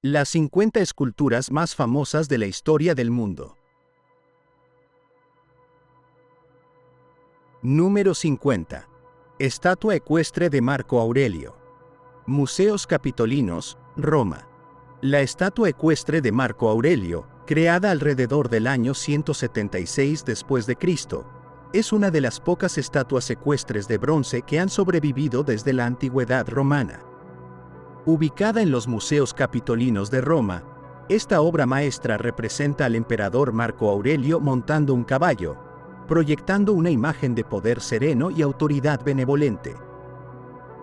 Las 50 esculturas más famosas de la historia del mundo. Número 50. Estatua ecuestre de Marco Aurelio. Museos Capitolinos, Roma. La estatua ecuestre de Marco Aurelio, creada alrededor del año 176 después de Cristo, es una de las pocas estatuas ecuestres de bronce que han sobrevivido desde la antigüedad romana. Ubicada en los Museos Capitolinos de Roma, esta obra maestra representa al emperador Marco Aurelio montando un caballo, proyectando una imagen de poder sereno y autoridad benevolente.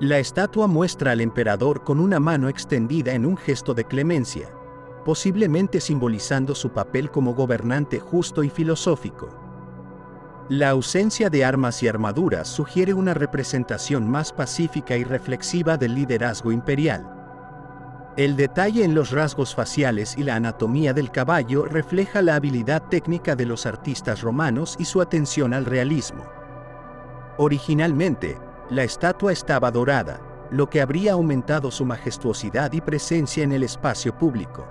La estatua muestra al emperador con una mano extendida en un gesto de clemencia, posiblemente simbolizando su papel como gobernante justo y filosófico. La ausencia de armas y armaduras sugiere una representación más pacífica y reflexiva del liderazgo imperial. El detalle en los rasgos faciales y la anatomía del caballo refleja la habilidad técnica de los artistas romanos y su atención al realismo. Originalmente, la estatua estaba dorada, lo que habría aumentado su majestuosidad y presencia en el espacio público.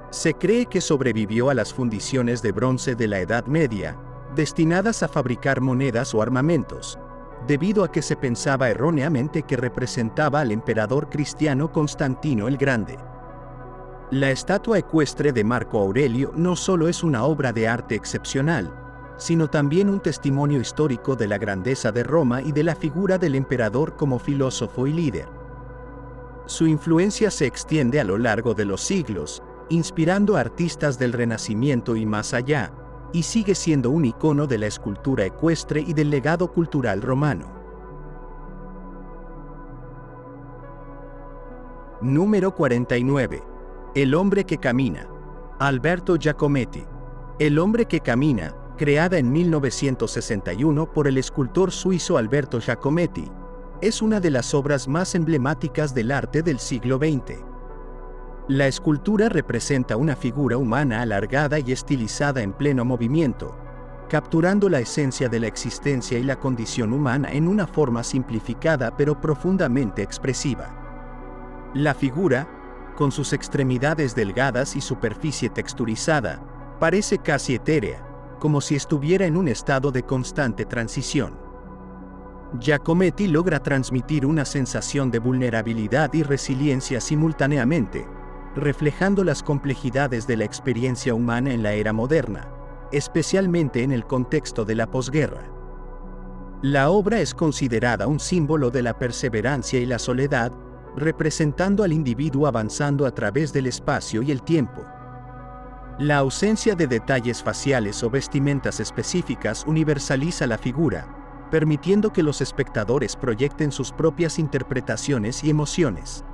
Se cree que sobrevivió a las fundiciones de bronce de la Edad Media, destinadas a fabricar monedas o armamentos, debido a que se pensaba erróneamente que representaba al emperador cristiano Constantino el Grande. La estatua ecuestre de Marco Aurelio no solo es una obra de arte excepcional, sino también un testimonio histórico de la grandeza de Roma y de la figura del emperador como filósofo y líder. Su influencia se extiende a lo largo de los siglos, inspirando a artistas del Renacimiento y más allá, y sigue siendo un icono de la escultura ecuestre y del legado cultural romano. Número 49. El hombre que camina. Alberto Giacometti. El hombre que camina, creada en 1961 por el escultor suizo Alberto Giacometti, es una de las obras más emblemáticas del arte del siglo XX. La escultura representa una figura humana alargada y estilizada en pleno movimiento, capturando la esencia de la existencia y la condición humana en una forma simplificada pero profundamente expresiva. La figura, con sus extremidades delgadas y superficie texturizada, parece casi etérea, como si estuviera en un estado de constante transición. Giacometti logra transmitir una sensación de vulnerabilidad y resiliencia simultáneamente, reflejando las complejidades de la experiencia humana en la era moderna, especialmente en el contexto de la posguerra. La obra es considerada un símbolo de la perseverancia y la soledad, representando al individuo avanzando a través del espacio y el tiempo. La ausencia de detalles faciales o vestimentas específicas universaliza la figura, permitiendo que los espectadores proyecten sus propias interpretaciones y emociones.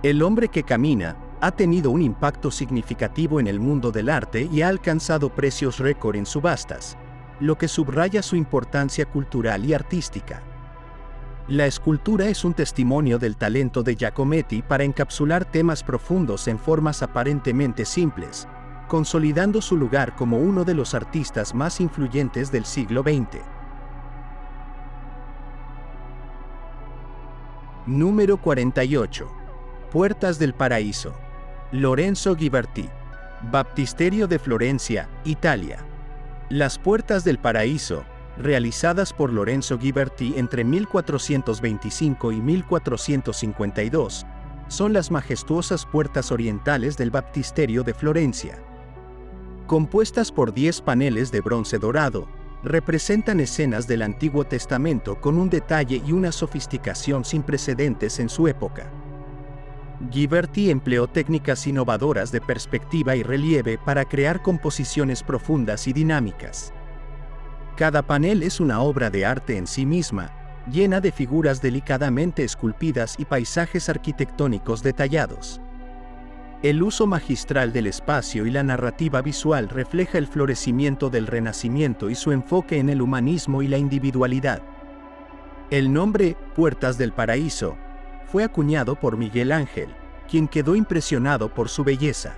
El hombre que camina ha tenido un impacto significativo en el mundo del arte y ha alcanzado precios récord en subastas, lo que subraya su importancia cultural y artística. La escultura es un testimonio del talento de Giacometti para encapsular temas profundos en formas aparentemente simples, consolidando su lugar como uno de los artistas más influyentes del siglo XX. Número 48. Puertas del Paraíso. Lorenzo Ghiberti. Baptisterio de Florencia, Italia. Las Puertas del Paraíso, realizadas por Lorenzo Ghiberti entre 1425 y 1452, son las majestuosas puertas orientales del Baptisterio de Florencia. Compuestas por 10 paneles de bronce dorado, representan escenas del Antiguo Testamento con un detalle y una sofisticación sin precedentes en su época. Ghiberti empleó técnicas innovadoras de perspectiva y relieve para crear composiciones profundas y dinámicas. Cada panel es una obra de arte en sí misma, llena de figuras delicadamente esculpidas y paisajes arquitectónicos detallados. El uso magistral del espacio y la narrativa visual refleja el florecimiento del Renacimiento y su enfoque en el humanismo y la individualidad. El nombre, Puertas del Paraíso, fue acuñado por Miguel Ángel, quien quedó impresionado por su belleza.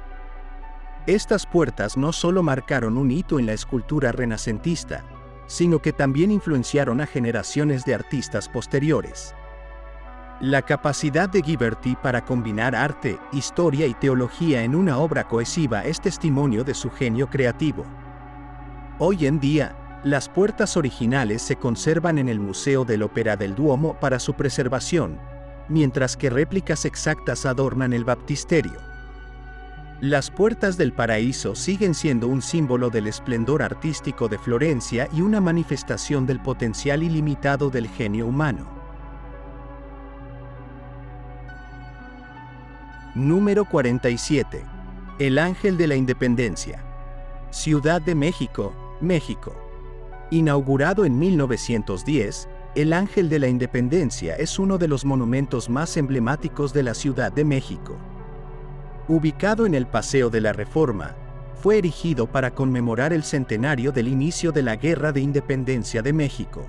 Estas puertas no solo marcaron un hito en la escultura renacentista, sino que también influenciaron a generaciones de artistas posteriores. La capacidad de Ghiberti para combinar arte, historia y teología en una obra cohesiva es testimonio de su genio creativo. Hoy en día, las puertas originales se conservan en el Museo dell'Opera del Duomo para su preservación, mientras que réplicas exactas adornan el baptisterio. Las puertas del paraíso siguen siendo un símbolo del esplendor artístico de Florencia y una manifestación del potencial ilimitado del genio humano. Número 47. El Ángel de la Independencia. Ciudad de México, México. Inaugurado en 1910, el Ángel de la Independencia es uno de los monumentos más emblemáticos de la Ciudad de México. Ubicado en el Paseo de la Reforma, fue erigido para conmemorar el centenario del inicio de la Guerra de Independencia de México.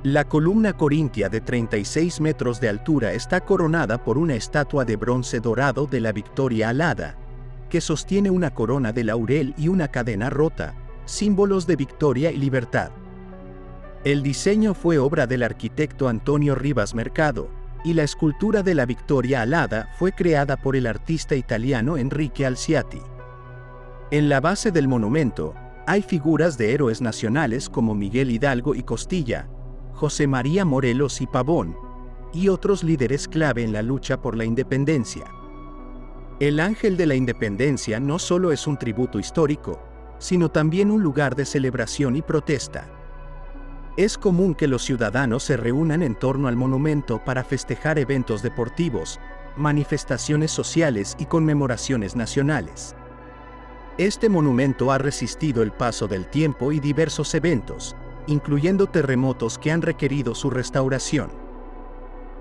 La columna corintia de 36 metros de altura está coronada por una estatua de bronce dorado de la Victoria alada, que sostiene una corona de laurel y una cadena rota, símbolos de victoria y libertad. El diseño fue obra del arquitecto Antonio Rivas Mercado, y la escultura de la Victoria alada fue creada por el artista italiano Enrique Alciati. En la base del monumento, hay figuras de héroes nacionales como Miguel Hidalgo y Costilla, José María Morelos y Pavón, y otros líderes clave en la lucha por la independencia. El Ángel de la Independencia no solo es un tributo histórico, sino también un lugar de celebración y protesta. Es común que los ciudadanos se reúnan en torno al monumento para festejar eventos deportivos, manifestaciones sociales y conmemoraciones nacionales. Este monumento ha resistido el paso del tiempo y diversos eventos, incluyendo terremotos que han requerido su restauración.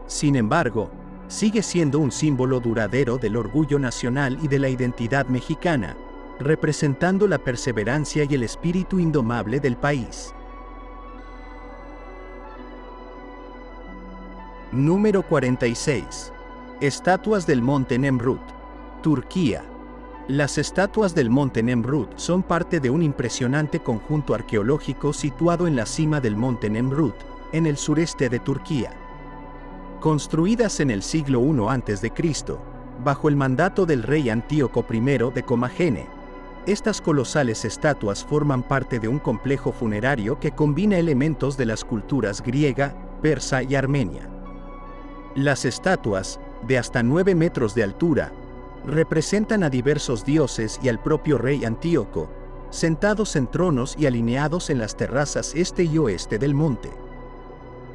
Sin embargo, sigue siendo un símbolo duradero del orgullo nacional y de la identidad mexicana, representando la perseverancia y el espíritu indomable del país. Número 46. Estatuas del Monte Nemrut, Turquía. Las estatuas del Monte Nemrut son parte de un impresionante conjunto arqueológico situado en la cima del Monte Nemrut, en el sureste de Turquía. Construidas en el siglo I a.C., bajo el mandato del rey Antíoco I de Comagene, estas colosales estatuas forman parte de un complejo funerario que combina elementos de las culturas griega, persa y armenia. Las estatuas, de hasta 9 metros de altura, representan a diversos dioses y al propio rey Antíoco, sentados en tronos y alineados en las terrazas este y oeste del monte.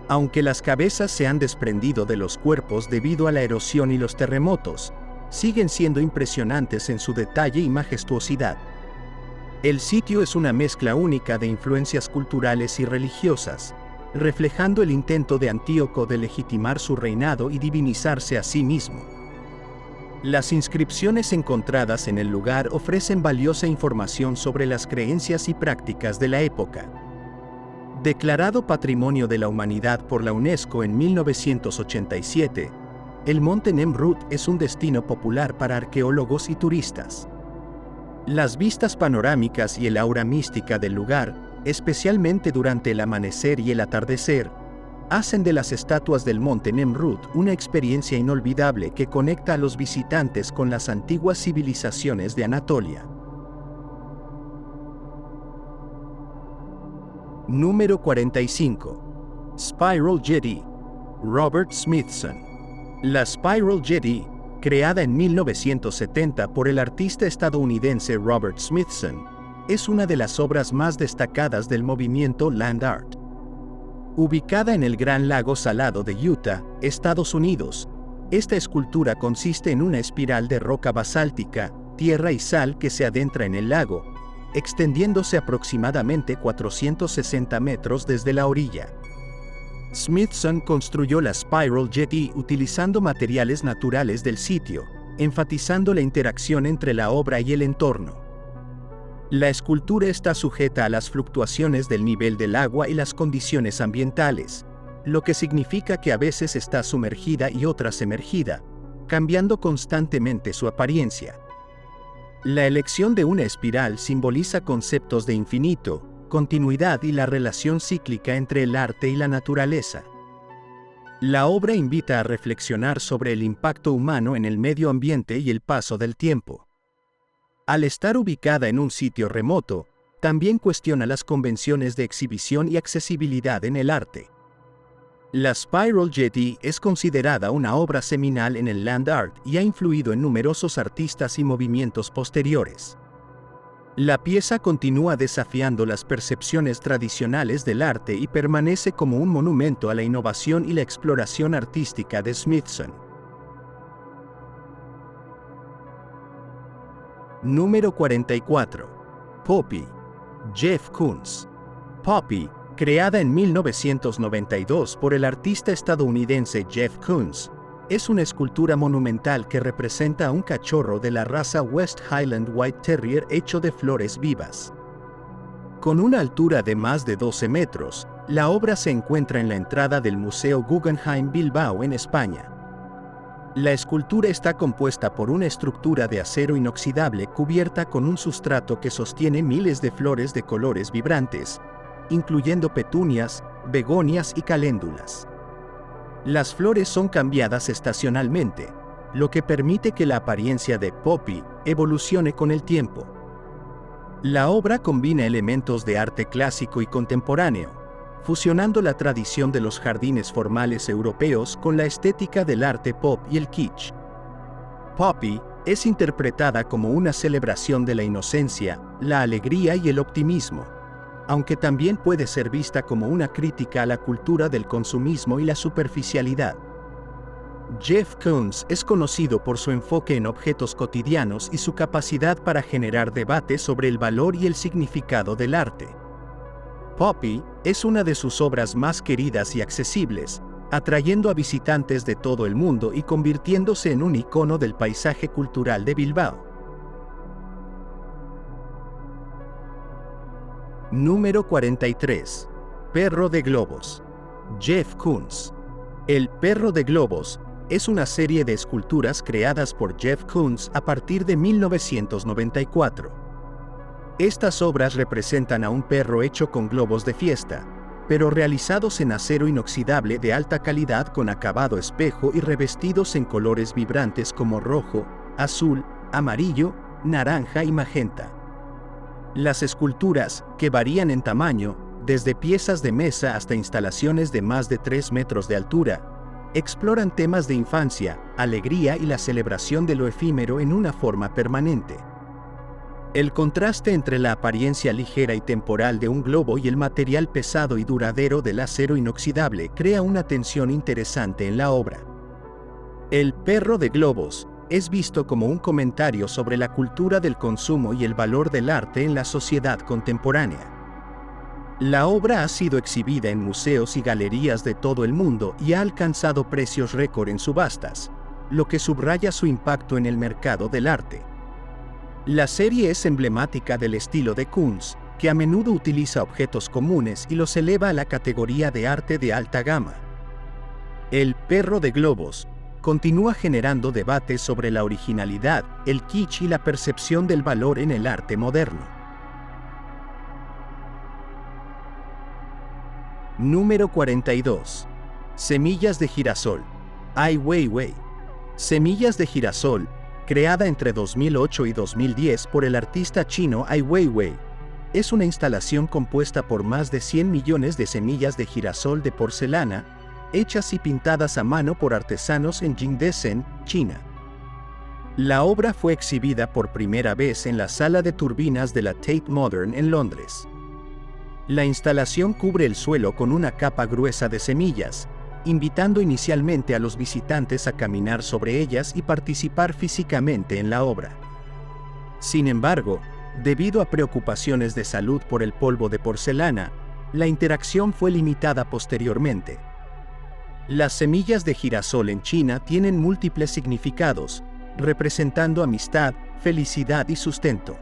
Aunque las cabezas se han desprendido de los cuerpos debido a la erosión y los terremotos, siguen siendo impresionantes en su detalle y majestuosidad. El sitio es una mezcla única de influencias culturales y religiosas, reflejando el intento de Antíoco de legitimar su reinado y divinizarse a sí mismo. Las inscripciones encontradas en el lugar ofrecen valiosa información sobre las creencias y prácticas de la época. Declarado Patrimonio de la Humanidad por la UNESCO en 1987, el Monte Nemrut es un destino popular para arqueólogos y turistas. Las vistas panorámicas y el aura mística del lugar, especialmente durante el amanecer y el atardecer, hacen de las estatuas del Monte Nemrut una experiencia inolvidable que conecta a los visitantes con las antiguas civilizaciones de Anatolia. Número 45. Spiral Jetty, Robert Smithson. La Spiral Jetty, creada en 1970 por el artista estadounidense Robert Smithson, es una de las obras más destacadas del movimiento Land Art. Ubicada en el Gran Lago Salado de Utah, Estados Unidos, esta escultura consiste en una espiral de roca basáltica, tierra y sal que se adentra en el lago, extendiéndose aproximadamente 460 metros desde la orilla. Smithson construyó la Spiral Jetty utilizando materiales naturales del sitio, enfatizando la interacción entre la obra y el entorno. La escultura está sujeta a las fluctuaciones del nivel del agua y las condiciones ambientales, lo que significa que a veces está sumergida y otras emergida, cambiando constantemente su apariencia. La elección de una espiral simboliza conceptos de infinito, continuidad y la relación cíclica entre el arte y la naturaleza. La obra invita a reflexionar sobre el impacto humano en el medio ambiente y el paso del tiempo. Al estar ubicada en un sitio remoto, también cuestiona las convenciones de exhibición y accesibilidad en el arte. La Spiral Jetty es considerada una obra seminal en el land art y ha influido en numerosos artistas y movimientos posteriores. La pieza continúa desafiando las percepciones tradicionales del arte y permanece como un monumento a la innovación y la exploración artística de Smithson. Número 44. Poppy. Jeff Koons. Poppy, creada en 1992 por el artista estadounidense Jeff Koons, es una escultura monumental que representa a un cachorro de la raza West Highland White Terrier hecho de flores vivas. Con una altura de más de 12 metros, la obra se encuentra en la entrada del Museo Guggenheim Bilbao en España. La escultura está compuesta por una estructura de acero inoxidable cubierta con un sustrato que sostiene miles de flores de colores vibrantes, incluyendo petunias, begonias y caléndulas. Las flores son cambiadas estacionalmente, lo que permite que la apariencia de Poppy evolucione con el tiempo. La obra combina elementos de arte clásico y contemporáneo, fusionando la tradición de los jardines formales europeos con la estética del arte pop y el kitsch. Poppy es interpretada como una celebración de la inocencia, la alegría y el optimismo, aunque también puede ser vista como una crítica a la cultura del consumismo y la superficialidad. Jeff Koons es conocido por su enfoque en objetos cotidianos y su capacidad para generar debate sobre el valor y el significado del arte. Poppy es una de sus obras más queridas y accesibles, atrayendo a visitantes de todo el mundo y convirtiéndose en un icono del paisaje cultural de Bilbao. Número 43. Perro de globos. Jeff Koons. El perro de globos es una serie de esculturas creadas por Jeff Koons a partir de 1994. Estas obras representan a un perro hecho con globos de fiesta, pero realizados en acero inoxidable de alta calidad con acabado espejo y revestidos en colores vibrantes como rojo, azul, amarillo, naranja y magenta. Las esculturas, que varían en tamaño, desde piezas de mesa hasta instalaciones de más de 3 metros de altura, exploran temas de infancia, alegría y la celebración de lo efímero en una forma permanente. El contraste entre la apariencia ligera y temporal de un globo y el material pesado y duradero del acero inoxidable crea una tensión interesante en la obra. El perro de globos es visto como un comentario sobre la cultura del consumo y el valor del arte en la sociedad contemporánea. La obra ha sido exhibida en museos y galerías de todo el mundo y ha alcanzado precios récord en subastas, lo que subraya su impacto en el mercado del arte. La serie es emblemática del estilo de Koons, que a menudo utiliza objetos comunes y los eleva a la categoría de arte de alta gama. El perro de globos continúa generando debates sobre la originalidad, el kitsch y la percepción del valor en el arte moderno. Número 42. Semillas de girasol. Ai Weiwei. Semillas de girasol, creada entre 2008 y 2010 por el artista chino Ai Weiwei, es una instalación compuesta por más de 100 millones de semillas de girasol de porcelana, hechas y pintadas a mano por artesanos en Jingdezhen, China. La obra fue exhibida por primera vez en la sala de turbinas de la Tate Modern en Londres. La instalación cubre el suelo con una capa gruesa de semillas, invitando inicialmente a los visitantes a caminar sobre ellas y participar físicamente en la obra. Sin embargo, debido a preocupaciones de salud por el polvo de porcelana, la interacción fue limitada posteriormente. Las semillas de girasol en China tienen múltiples significados, representando amistad, felicidad y sustento.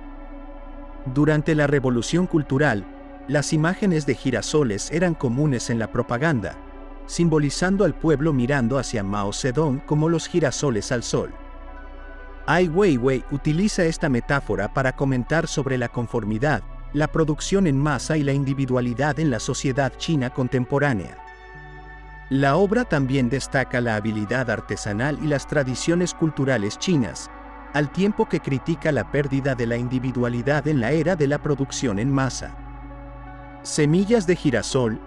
Durante la Revolución Cultural, las imágenes de girasoles eran comunes en la propaganda, simbolizando al pueblo mirando hacia Mao Zedong como los girasoles al sol. Ai Weiwei utiliza esta metáfora para comentar sobre la conformidad, la producción en masa y la individualidad en la sociedad china contemporánea. La obra también destaca la habilidad artesanal y las tradiciones culturales chinas, al tiempo que critica la pérdida de la individualidad en la era de la producción en masa. Semillas de girasol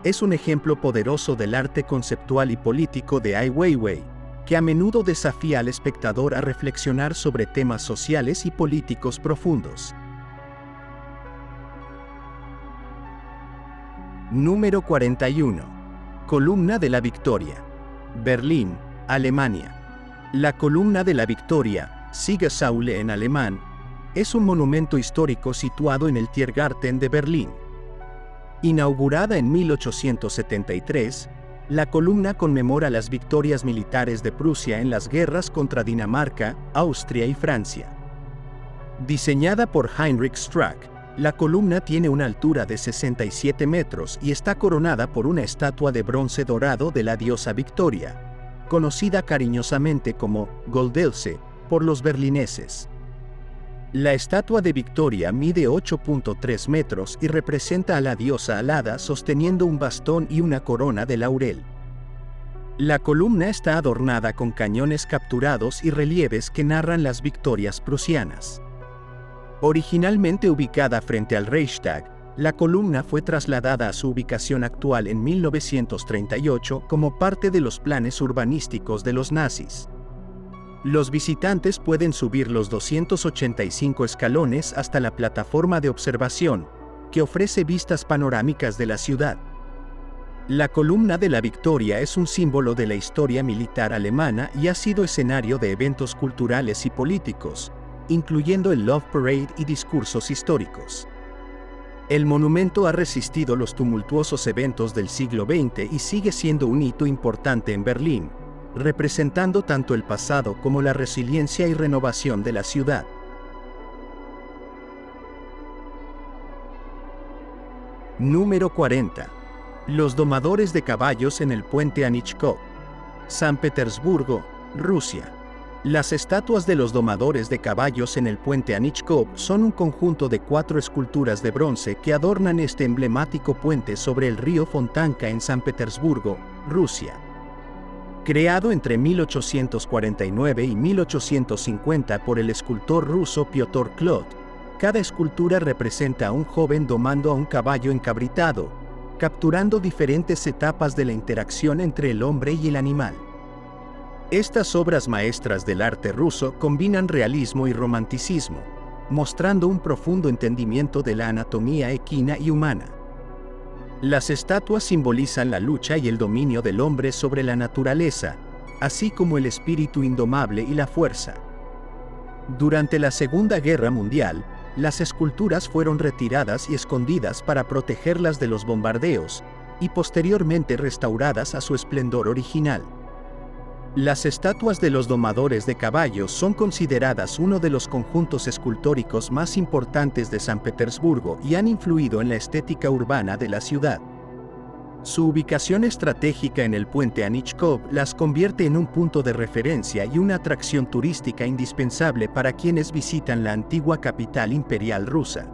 es un ejemplo poderoso del arte conceptual y político de Ai Weiwei, que a menudo desafía al espectador a reflexionar sobre temas sociales y políticos profundos. Número 41. Columna de la Victoria. Berlín, Alemania. La Columna de la Victoria, Siegessäule en alemán, es un monumento histórico situado en el Tiergarten de Berlín. Inaugurada en 1873, la columna conmemora las victorias militares de Prusia en las guerras contra Dinamarca, Austria y Francia. Diseñada por Heinrich Strack, la columna tiene una altura de 67 metros y está coronada por una estatua de bronce dorado de la diosa Victoria, conocida cariñosamente como Goldelse por los berlineses. La estatua de Victoria mide 8.3 metros y representa a la diosa alada sosteniendo un bastón y una corona de laurel. La columna está adornada con cañones capturados y relieves que narran las victorias prusianas. Originalmente ubicada frente al Reichstag, la columna fue trasladada a su ubicación actual en 1938 como parte de los planes urbanísticos de los nazis. Los visitantes pueden subir los 285 escalones hasta la plataforma de observación, que ofrece vistas panorámicas de la ciudad. La Columna de la Victoria es un símbolo de la historia militar alemana y ha sido escenario de eventos culturales y políticos, incluyendo el Love Parade y discursos históricos. El monumento ha resistido los tumultuosos eventos del siglo XX y sigue siendo un hito importante en Berlín, representando tanto el pasado como la resiliencia y renovación de la ciudad. Número 40. Los domadores de caballos en el puente Anichkov. San Petersburgo, Rusia. Las estatuas de los domadores de caballos en el puente Anichkov son un conjunto de 4 esculturas de bronce que adornan este emblemático puente sobre el río Fontanka en San Petersburgo, Rusia. Creado entre 1849 y 1850 por el escultor ruso Piotr Klot, cada escultura representa a un joven domando a un caballo encabritado, capturando diferentes etapas de la interacción entre el hombre y el animal. Estas obras maestras del arte ruso combinan realismo y romanticismo, mostrando un profundo entendimiento de la anatomía equina y humana. Las estatuas simbolizan la lucha y el dominio del hombre sobre la naturaleza, así como el espíritu indomable y la fuerza. Durante la Segunda Guerra Mundial, las esculturas fueron retiradas y escondidas para protegerlas de los bombardeos, y posteriormente restauradas a su esplendor original. Las estatuas de los domadores de caballos son consideradas uno de los conjuntos escultóricos más importantes de San Petersburgo y han influido en la estética urbana de la ciudad. Su ubicación estratégica en el puente Anichkov las convierte en un punto de referencia y una atracción turística indispensable para quienes visitan la antigua capital imperial rusa.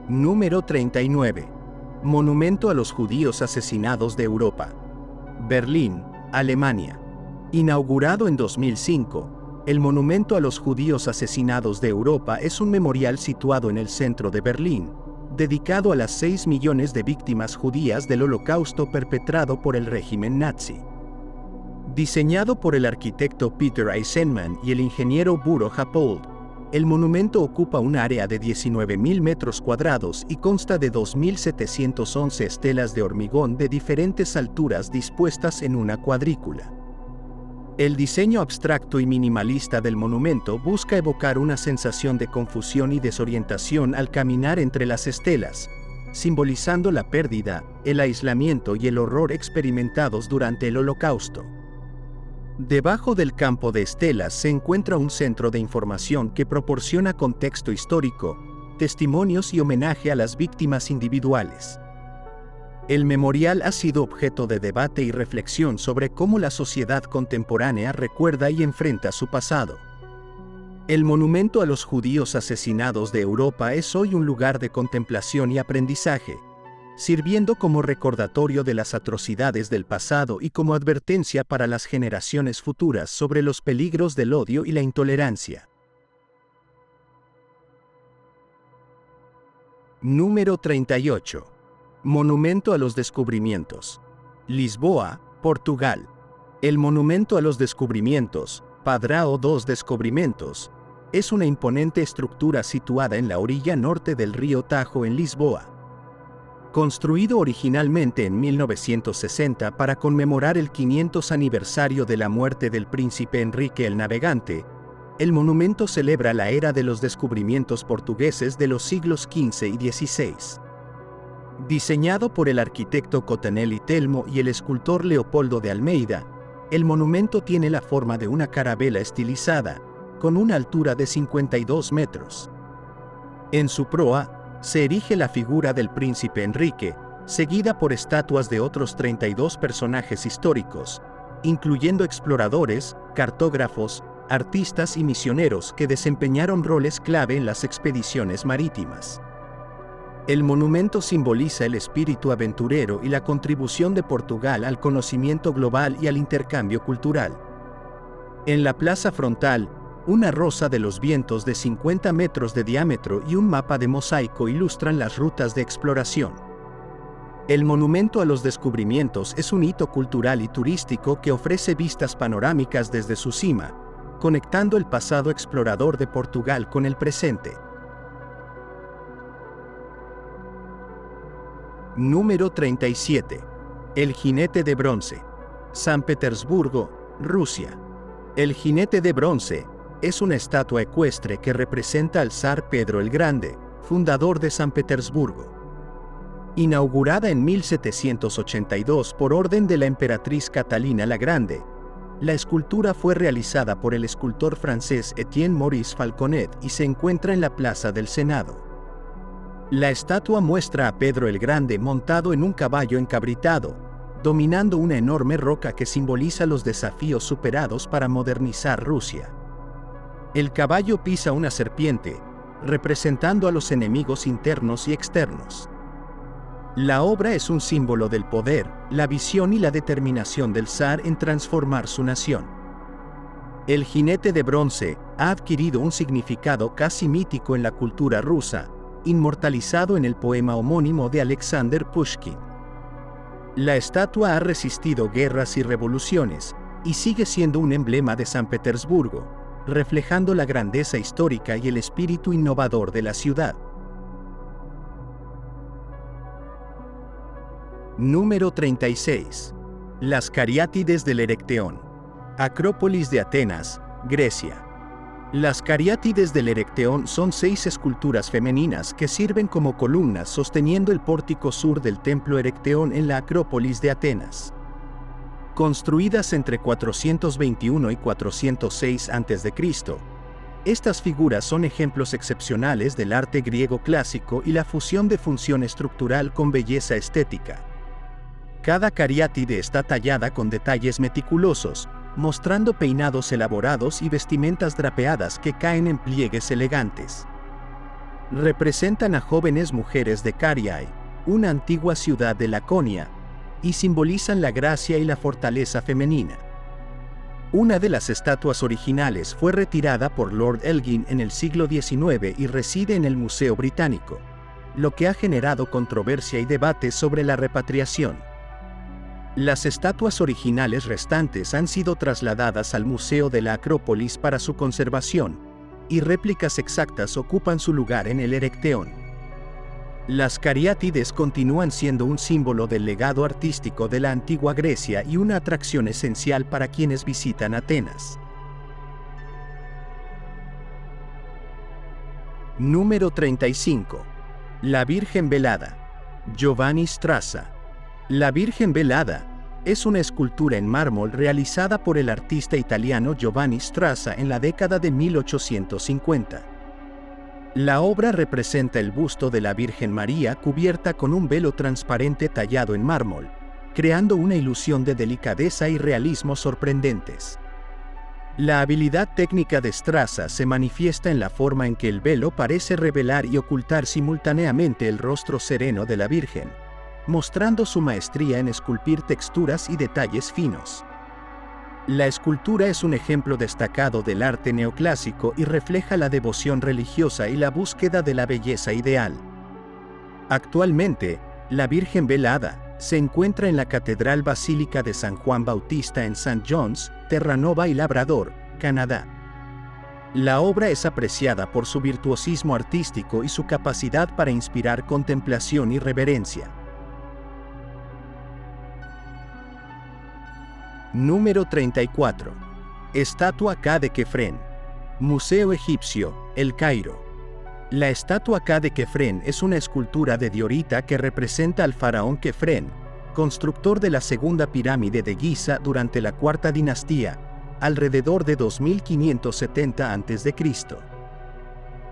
Número 39. Monumento a los judíos asesinados de Europa. Berlín, Alemania. Inaugurado en 2005, el Monumento a los Judíos Asesinados de Europa es un memorial situado en el centro de Berlín, dedicado a las 6 millones de víctimas judías del Holocausto perpetrado por el régimen nazi. Diseñado por el arquitecto Peter Eisenman y el ingeniero Buro Happold, el monumento ocupa un área de 19.000 metros cuadrados y consta de 2.711 estelas de hormigón de diferentes alturas dispuestas en una cuadrícula. El diseño abstracto y minimalista del monumento busca evocar una sensación de confusión y desorientación al caminar entre las estelas, simbolizando la pérdida, el aislamiento y el horror experimentados durante el Holocausto. Debajo del campo de estelas se encuentra un centro de información que proporciona contexto histórico, testimonios y homenaje a las víctimas individuales. El memorial ha sido objeto de debate y reflexión sobre cómo la sociedad contemporánea recuerda y enfrenta su pasado. El monumento a los judíos asesinados de Europa es hoy un lugar de contemplación y aprendizaje, sirviendo como recordatorio de las atrocidades del pasado y como advertencia para las generaciones futuras sobre los peligros del odio y la intolerancia. Número 38. Monumento a los descubrimientos. Lisboa, Portugal. El Monumento a los Descubrimientos, Padrao dos Descubrimentos, es una imponente estructura situada en la orilla norte del río Tajo en Lisboa. Construido originalmente en 1960 para conmemorar el 500 aniversario de la muerte del príncipe Enrique el Navegante, el monumento celebra la era de los descubrimientos portugueses de los siglos XV y XVI. Diseñado por el arquitecto Cotonelli Telmo y el escultor Leopoldo de Almeida, el monumento tiene la forma de una carabela estilizada, con una altura de 52 metros. En su proa, se erige la figura del príncipe Enrique, seguida por estatuas de otros 32 personajes históricos, incluyendo exploradores, cartógrafos, artistas y misioneros que desempeñaron roles clave en las expediciones marítimas. El monumento simboliza el espíritu aventurero y la contribución de Portugal al conocimiento global y al intercambio cultural. En la plaza frontal, una rosa de los vientos de 50 metros de diámetro y un mapa de mosaico ilustran las rutas de exploración. El Monumento a los Descubrimientos es un hito cultural y turístico que ofrece vistas panorámicas desde su cima, conectando el pasado explorador de Portugal con el presente. Número 37. El Jinete de Bronce. San Petersburgo, Rusia. El Jinete de Bronce es una estatua ecuestre que representa al zar Pedro el Grande, fundador de San Petersburgo. Inaugurada en 1782 por orden de la emperatriz Catalina la Grande, la escultura fue realizada por el escultor francés Etienne Maurice Falconet y se encuentra en la Plaza del Senado. La estatua muestra a Pedro el Grande montado en un caballo encabritado, dominando una enorme roca que simboliza los desafíos superados para modernizar Rusia. El caballo pisa una serpiente, representando a los enemigos internos y externos. La obra es un símbolo del poder, la visión y la determinación del zar en transformar su nación. El jinete de bronce ha adquirido un significado casi mítico en la cultura rusa, inmortalizado en el poema homónimo de Alexander Pushkin. La estatua ha resistido guerras y revoluciones, y sigue siendo un emblema de San Petersburgo, reflejando la grandeza histórica y el espíritu innovador de la ciudad. Número 36. Las Cariátides del Erecteón. Acrópolis de Atenas, Grecia. Las Cariátides del Erecteón son 6 esculturas femeninas que sirven como columnas sosteniendo el pórtico sur del templo Erecteón en la Acrópolis de Atenas. Construidas entre 421 y 406 a.C., estas figuras son ejemplos excepcionales del arte griego clásico y la fusión de función estructural con belleza estética. Cada cariátide está tallada con detalles meticulosos, mostrando peinados elaborados y vestimentas drapeadas que caen en pliegues elegantes. Representan a jóvenes mujeres de Cariae, una antigua ciudad de Laconia, y simbolizan la gracia y la fortaleza femenina. Una de las estatuas originales fue retirada por Lord Elgin en el siglo XIX y reside en el Museo Británico, lo que ha generado controversia y debate sobre la repatriación. Las estatuas originales restantes han sido trasladadas al Museo de la Acrópolis para su conservación, y réplicas exactas ocupan su lugar en el Erecteón. Las cariátides continúan siendo un símbolo del legado artístico de la antigua Grecia y una atracción esencial para quienes visitan Atenas. Número 35. La Virgen Velada. Giovanni Strassa. La Virgen Velada es una escultura en mármol realizada por el artista italiano Giovanni Strassa en la década de 1850. La obra representa el busto de la Virgen María cubierta con un velo transparente tallado en mármol, creando una ilusión de delicadeza y realismo sorprendentes. La habilidad técnica de Strassa se manifiesta en la forma en que el velo parece revelar y ocultar simultáneamente el rostro sereno de la Virgen, mostrando su maestría en esculpir texturas y detalles finos. La escultura es un ejemplo destacado del arte neoclásico y refleja la devoción religiosa y la búsqueda de la belleza ideal. Actualmente, la Virgen Velada se encuentra en la Catedral Basílica de San Juan Bautista en St. John's, Terranova y Labrador, Canadá. La obra es apreciada por su virtuosismo artístico y su capacidad para inspirar contemplación y reverencia. Número 34. Estatua K de Kefren. Museo Egipcio, El Cairo. La estatua K de Kefren es una escultura de diorita que representa al faraón Kefren, constructor de la segunda pirámide de Giza durante la cuarta dinastía, alrededor de 2570 a.C.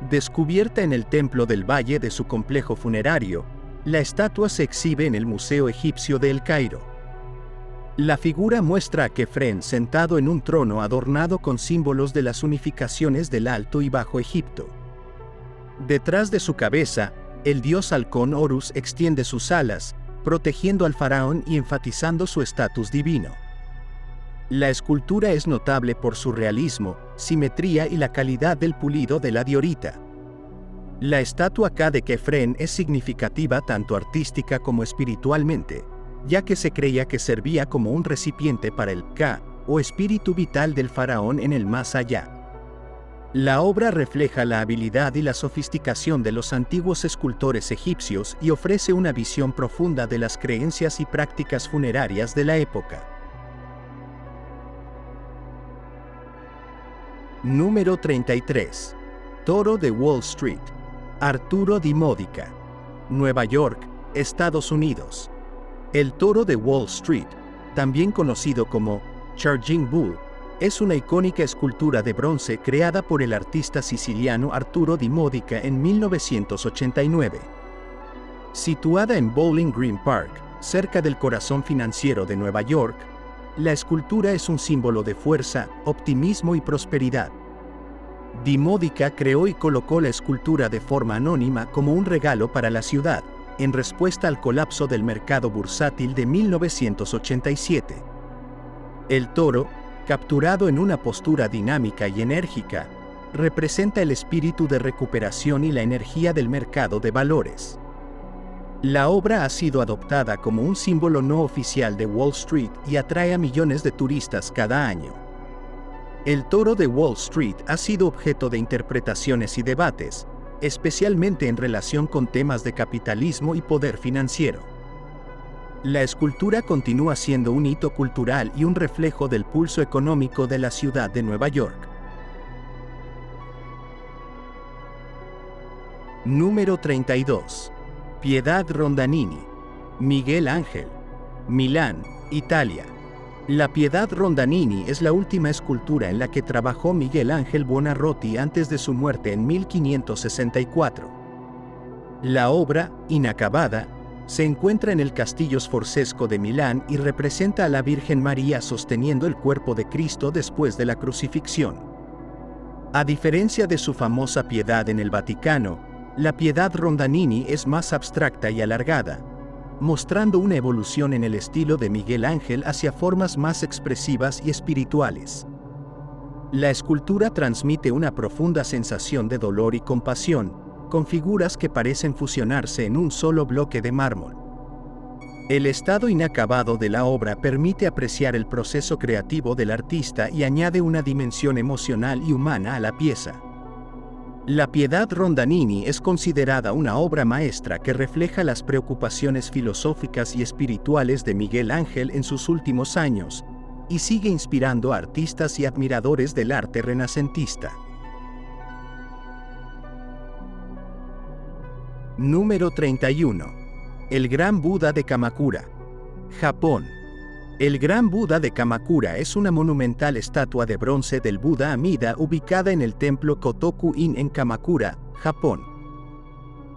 Descubierta en el templo del valle de su complejo funerario, la estatua se exhibe en el Museo Egipcio de El Cairo. La figura muestra a Kefren sentado en un trono adornado con símbolos de las unificaciones del Alto y Bajo Egipto. Detrás de su cabeza, el dios halcón Horus extiende sus alas, protegiendo al faraón y enfatizando su estatus divino. La escultura es notable por su realismo, simetría y la calidad del pulido de la diorita. La estatua K de Kefren es significativa tanto artística como espiritualmente, ya que se creía que servía como un recipiente para el Ka, o espíritu vital del faraón en el más allá. La obra refleja la habilidad y la sofisticación de los antiguos escultores egipcios y ofrece una visión profunda de las creencias y prácticas funerarias de la época. Número 33. Toro de Wall Street. Arturo Di Modica. Nueva York, Estados Unidos. El toro de Wall Street, también conocido como Charging Bull, es una icónica escultura de bronce creada por el artista siciliano Arturo Di Modica en 1989. Situada en Bowling Green Park, cerca del corazón financiero de Nueva York, la escultura es un símbolo de fuerza, optimismo y prosperidad. Di Modica creó y colocó la escultura de forma anónima como un regalo para la ciudad, en respuesta al colapso del mercado bursátil de 1987. El toro, capturado en una postura dinámica y enérgica, representa el espíritu de recuperación y la energía del mercado de valores. La obra ha sido adoptada como un símbolo no oficial de Wall Street y atrae a millones de turistas cada año. El toro de Wall Street ha sido objeto de interpretaciones y debates, especialmente en relación con temas de capitalismo y poder financiero. La escultura continúa siendo un hito cultural y un reflejo del pulso económico de la ciudad de Nueva York. Número 32. Piedad Rondanini. Miguel Ángel. Milán, Italia. La Piedad Rondanini es la última escultura en la que trabajó Miguel Ángel Buonarroti antes de su muerte en 1564. La obra, inacabada, se encuentra en el Castillo Sforzesco de Milán y representa a la Virgen María sosteniendo el cuerpo de Cristo después de la crucifixión. A diferencia de su famosa Piedad en el Vaticano, la Piedad Rondanini es más abstracta y alargada, mostrando una evolución en el estilo de Miguel Ángel hacia formas más expresivas y espirituales. La escultura transmite una profunda sensación de dolor y compasión, con figuras que parecen fusionarse en un solo bloque de mármol. El estado inacabado de la obra permite apreciar el proceso creativo del artista y añade una dimensión emocional y humana a la pieza. La Piedad Rondanini es considerada una obra maestra que refleja las preocupaciones filosóficas y espirituales de Miguel Ángel en sus últimos años, y sigue inspirando a artistas y admiradores del arte renacentista. Número 31. El Gran Buda de Kamakura. Japón. El Gran Buda de Kamakura es una monumental estatua de bronce del Buda Amida ubicada en el templo Kotoku-in en Kamakura, Japón.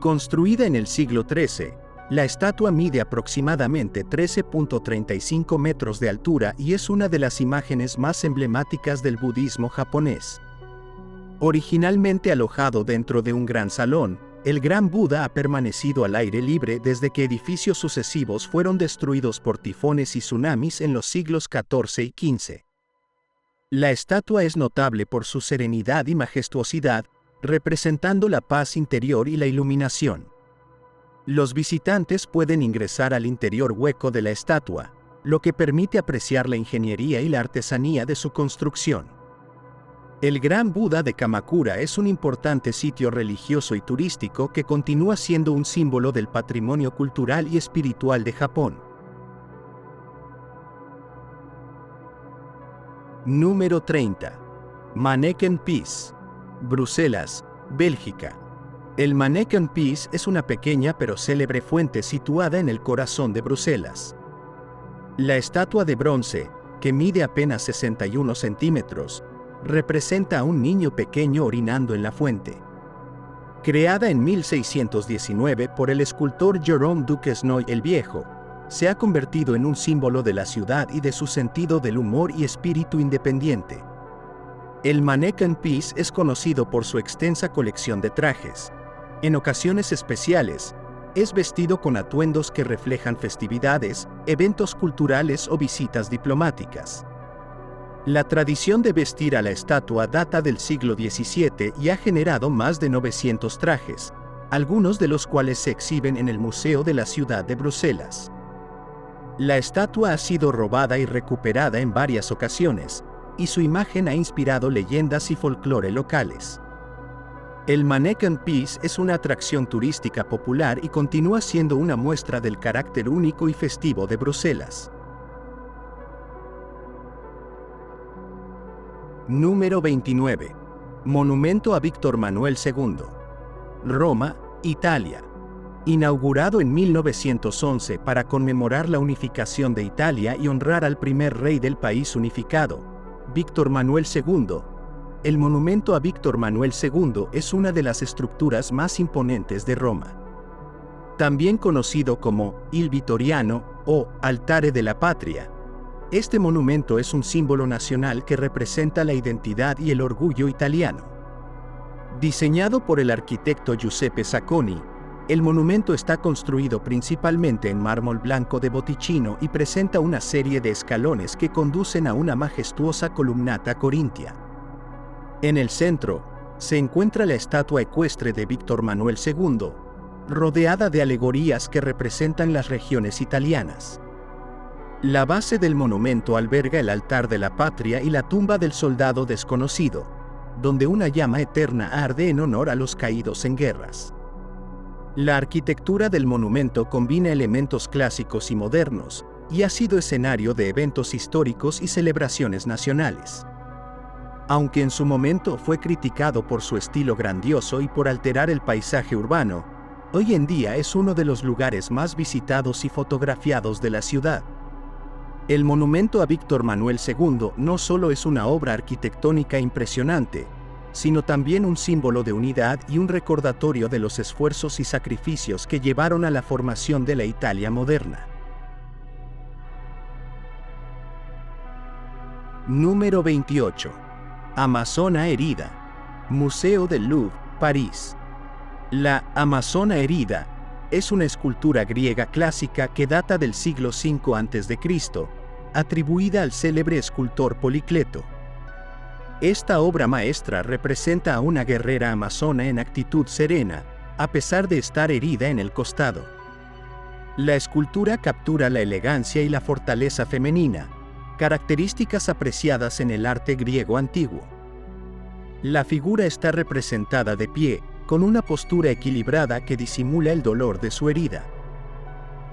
Construida en el siglo XIII, la estatua mide aproximadamente 13.35 metros de altura y es una de las imágenes más emblemáticas del budismo japonés. Originalmente alojado dentro de un gran salón, El Gran Buda ha permanecido al aire libre desde que edificios sucesivos fueron destruidos por tifones y tsunamis en los siglos XIV y XV. La estatua es notable por su serenidad y majestuosidad, representando la paz interior y la iluminación. Los visitantes pueden ingresar al interior hueco de la estatua, lo que permite apreciar la ingeniería y la artesanía de su construcción. El Gran Buda de Kamakura es un importante sitio religioso y turístico que continúa siendo un símbolo del patrimonio cultural y espiritual de Japón. Número 30. Manneken Pis, Bruselas, Bélgica. El Manneken Pis es una pequeña pero célebre fuente situada en el corazón de Bruselas. La estatua de bronce, que mide apenas 61 centímetros, representa a un niño pequeño orinando en la fuente. Creada en 1619 por el escultor Jérôme Duquesnoy el Viejo, se ha convertido en un símbolo de la ciudad y de su sentido del humor y espíritu independiente. El Manneken Pis es conocido por su extensa colección de trajes. En ocasiones especiales, es vestido con atuendos que reflejan festividades, eventos culturales o visitas diplomáticas. La tradición de vestir a la estatua data del siglo XVII y ha generado más de 900 trajes, algunos de los cuales se exhiben en el Museo de la Ciudad de Bruselas. La estatua ha sido robada y recuperada en varias ocasiones, y su imagen ha inspirado leyendas y folclore locales. El Manneken Pis es una atracción turística popular y continúa siendo una muestra del carácter único y festivo de Bruselas. Número 29. Monumento a Víctor Manuel II. Roma, Italia. Inaugurado en 1911 para conmemorar la unificación de Italia y honrar al primer rey del país unificado, Víctor Manuel II. El monumento a Víctor Manuel II es una de las estructuras más imponentes de Roma. También conocido como Il Vittoriano o Altare de la Patria, este monumento es un símbolo nacional que representa la identidad y el orgullo italiano. Diseñado por el arquitecto Giuseppe Sacconi, el monumento está construido principalmente en mármol blanco de Botticino y presenta una serie de escalones que conducen a una majestuosa columnata corintia. En el centro, se encuentra la estatua ecuestre de Víctor Manuel II, rodeada de alegorías que representan las regiones italianas. La base del monumento alberga el altar de la patria y la tumba del soldado desconocido, donde una llama eterna arde en honor a los caídos en guerras. La arquitectura del monumento combina elementos clásicos y modernos, y ha sido escenario de eventos históricos y celebraciones nacionales. Aunque en su momento fue criticado por su estilo grandioso y por alterar el paisaje urbano, hoy en día es uno de los lugares más visitados y fotografiados de la ciudad. El monumento a Víctor Manuel II no solo es una obra arquitectónica impresionante, sino también un símbolo de unidad y un recordatorio de los esfuerzos y sacrificios que llevaron a la formación de la Italia moderna. Número 28. Amazona herida. Museo del Louvre, París. La Amazona herida es una escultura griega clásica que data del siglo V a.C., atribuida al célebre escultor Policleto. Esta obra maestra representa a una guerrera amazona en actitud serena, a pesar de estar herida en el costado. La escultura captura la elegancia y la fortaleza femenina, características apreciadas en el arte griego antiguo. La figura está representada de pie, con una postura equilibrada que disimula el dolor de su herida.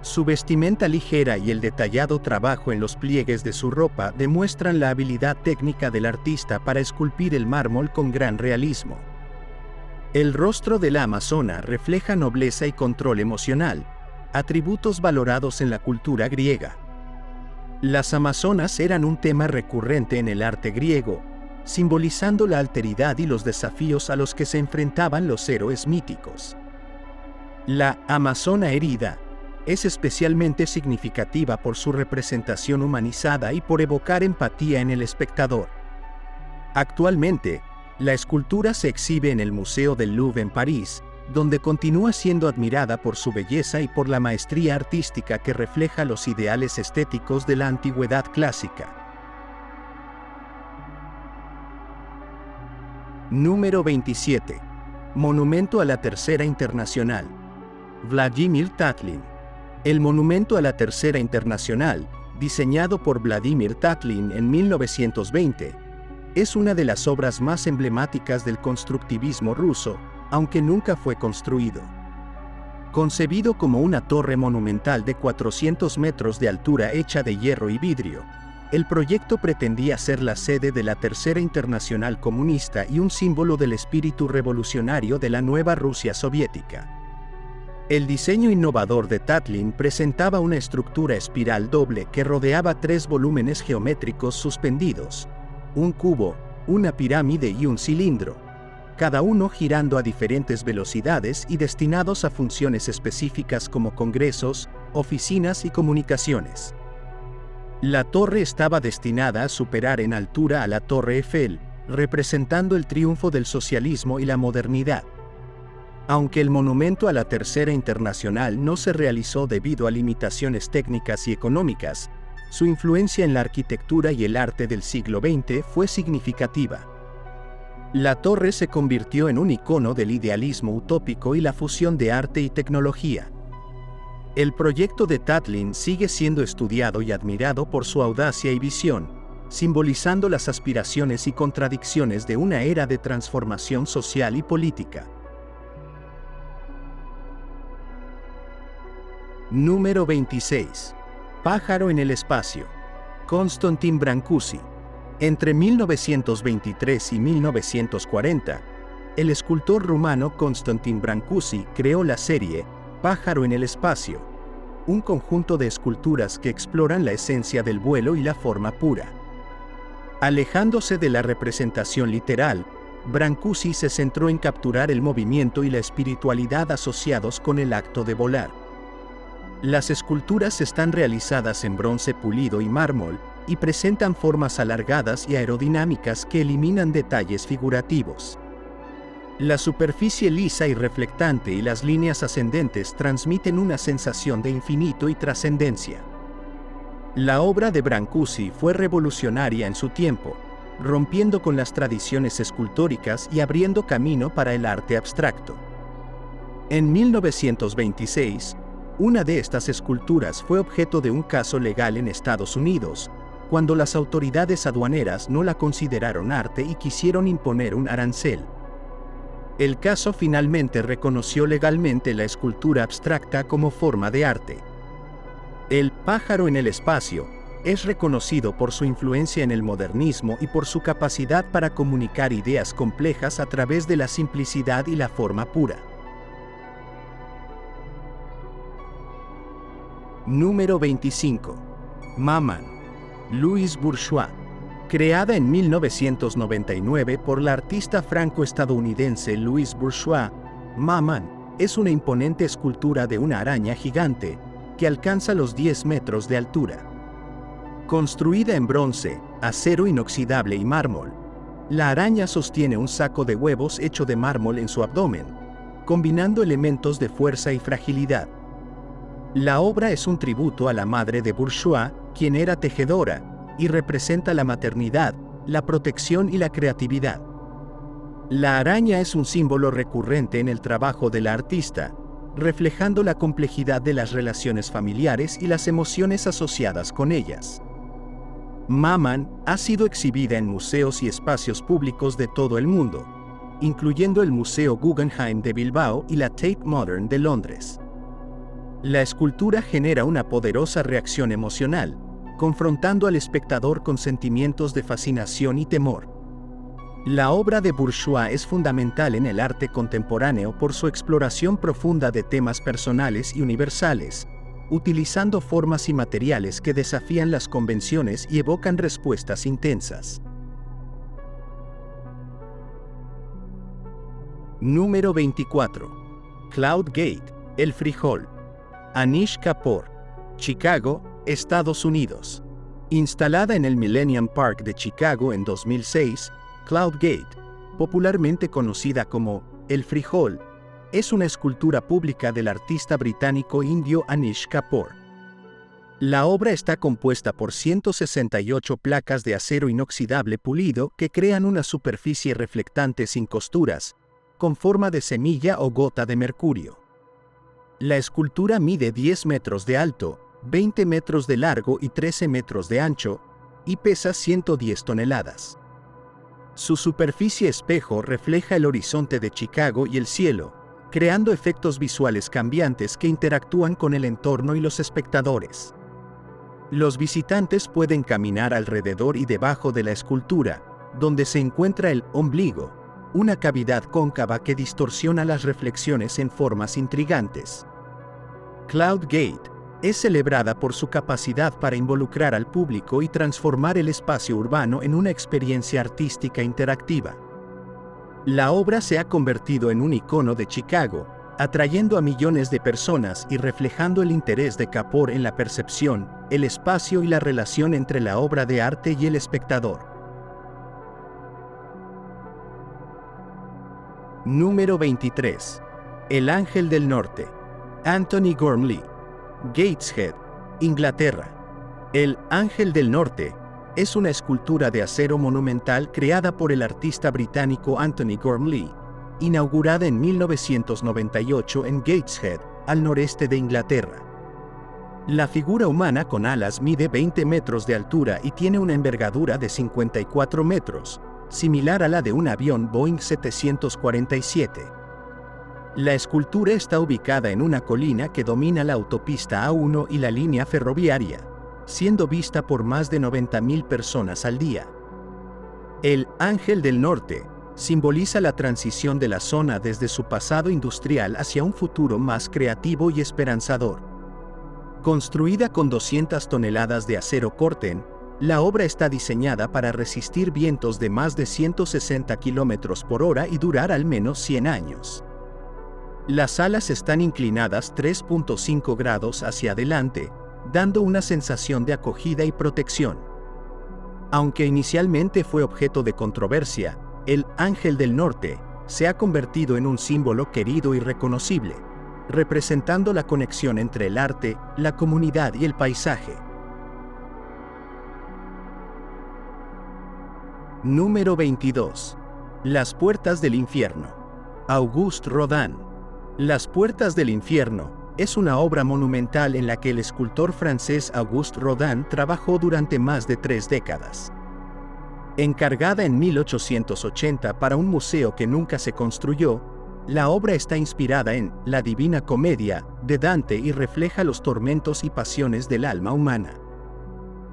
Su vestimenta ligera y el detallado trabajo en los pliegues de su ropa demuestran la habilidad técnica del artista para esculpir el mármol con gran realismo. El rostro de la amazona refleja nobleza y control emocional, atributos valorados en la cultura griega. Las amazonas eran un tema recurrente en el arte griego, simbolizando la alteridad y los desafíos a los que se enfrentaban los héroes míticos. La amazona herida es especialmente significativa por su representación humanizada y por evocar empatía en el espectador. Actualmente, la escultura se exhibe en el Museo del Louvre en París, donde continúa siendo admirada por su belleza y por la maestría artística que refleja los ideales estéticos de la antigüedad clásica. Número 27. Monumento a la Tercera Internacional. Vladimir Tatlin. El Monumento a la Tercera Internacional, diseñado por Vladimir Tatlin en 1920, es una de las obras más emblemáticas del constructivismo ruso, aunque nunca fue construido. Concebido como una torre monumental de 400 metros de altura hecha de hierro y vidrio, el proyecto pretendía ser la sede de la Tercera Internacional Comunista y un símbolo del espíritu revolucionario de la nueva Rusia soviética. El diseño innovador de Tatlin presentaba una estructura espiral doble que rodeaba 3 volúmenes geométricos suspendidos: un cubo, una pirámide y un cilindro, cada uno girando a diferentes velocidades y destinados a funciones específicas como congresos, oficinas y comunicaciones. La torre estaba destinada a superar en altura a la Torre Eiffel, representando el triunfo del socialismo y la modernidad. Aunque el monumento a la Tercera Internacional no se realizó debido a limitaciones técnicas y económicas, su influencia en la arquitectura y el arte del siglo XX fue significativa. La torre se convirtió en un icono del idealismo utópico y la fusión de arte y tecnología. El proyecto de Tatlin sigue siendo estudiado y admirado por su audacia y visión, simbolizando las aspiraciones y contradicciones de una era de transformación social y política. Número 26. Pájaro en el espacio. Konstantin Brancusi. Entre 1923 y 1940, el escultor rumano Konstantin Brancusi creó la serie Pájaro en el espacio, un conjunto de esculturas que exploran la esencia del vuelo y la forma pura. Alejándose de la representación literal, Brancusi se centró en capturar el movimiento y la espiritualidad asociados con el acto de volar. Las esculturas están realizadas en bronce pulido y mármol, y presentan formas alargadas y aerodinámicas que eliminan detalles figurativos. La superficie lisa y reflectante y las líneas ascendentes transmiten una sensación de infinito y trascendencia. La obra de Brancusi fue revolucionaria en su tiempo, rompiendo con las tradiciones escultóricas y abriendo camino para el arte abstracto. En 1926, una de estas esculturas fue objeto de un caso legal en Estados Unidos, cuando las autoridades aduaneras no la consideraron arte y quisieron imponer un arancel. El caso finalmente reconoció legalmente la escultura abstracta como forma de arte. El pájaro en el espacio es reconocido por su influencia en el modernismo y por su capacidad para comunicar ideas complejas a través de la simplicidad y la forma pura. Número 25. Maman. Louise Bourgeois. Creada en 1999 por la artista franco-estadounidense Louise Bourgeois, Maman es una imponente escultura de una araña gigante que alcanza los 10 metros de altura. Construida en bronce, acero inoxidable y mármol, la araña sostiene un saco de huevos hecho de mármol en su abdomen, combinando elementos de fuerza y fragilidad. La obra es un tributo a la madre de Bourgeois, quien era tejedora, y representa la maternidad, la protección y la creatividad. La araña es un símbolo recurrente en el trabajo de la artista, reflejando la complejidad de las relaciones familiares y las emociones asociadas con ellas. Maman ha sido exhibida en museos y espacios públicos de todo el mundo, incluyendo el Museo Guggenheim de Bilbao y la Tate Modern de Londres. La escultura genera una poderosa reacción emocional, confrontando al espectador con sentimientos de fascinación y temor. La obra de Bourgeois es fundamental en el arte contemporáneo por su exploración profunda de temas personales y universales, utilizando formas y materiales que desafían las convenciones y evocan respuestas intensas. Número 24. Cloud Gate, el frijol. Anish Kapoor. Chicago, Estados Unidos. Instalada en el Millennium Park de Chicago en 2006, Cloud Gate, popularmente conocida como El Frijol, es una escultura pública del artista británico indio Anish Kapoor. La obra está compuesta por 168 placas de acero inoxidable pulido que crean una superficie reflectante sin costuras, con forma de semilla o gota de mercurio. La escultura mide 10 metros de alto, 20 metros de largo y 13 metros de ancho, y pesa 110 toneladas. Su superficie espejo refleja el horizonte de Chicago y el cielo, creando efectos visuales cambiantes que interactúan con el entorno y los espectadores. Los visitantes pueden caminar alrededor y debajo de la escultura, donde se encuentra el ombligo, una cavidad cóncava que distorsiona las reflexiones en formas intrigantes. Cloud Gate es celebrada por su capacidad para involucrar al público y transformar el espacio urbano en una experiencia artística interactiva. La obra se ha convertido en un icono de Chicago, atrayendo a millones de personas y reflejando el interés de Kapoor en la percepción, el espacio y la relación entre la obra de arte y el espectador. Número 23. El Ángel del Norte. Anthony Gormley. Gateshead, Inglaterra. El Ángel del Norte es una escultura de acero monumental creada por el artista británico Anthony Gormley, inaugurada en 1998 en Gateshead, al noreste de Inglaterra. La figura humana con alas mide 20 metros de altura y tiene una envergadura de 54 metros, similar a la de un avión Boeing 747. La escultura está ubicada en una colina que domina la autopista A1 y la línea ferroviaria, siendo vista por más de 90.000 personas al día. El Ángel del Norte simboliza la transición de la zona desde su pasado industrial hacia un futuro más creativo y esperanzador. Construida con 200 toneladas de acero Corten, la obra está diseñada para resistir vientos de más de 160 km por hora y durar al menos 100 años. Las alas están inclinadas 3.5 grados hacia adelante, dando una sensación de acogida y protección. Aunque inicialmente fue objeto de controversia, el Ángel del Norte se ha convertido en un símbolo querido y reconocible, representando la conexión entre el arte, la comunidad y el paisaje. Número 22. Las puertas del infierno. Auguste Rodin. Las puertas del infierno es una obra monumental en la que el escultor francés Auguste Rodin trabajó durante más de 3 décadas. Encargada en 1880 para un museo que nunca se construyó, la obra está inspirada en La Divina Comedia de Dante y refleja los tormentos y pasiones del alma humana.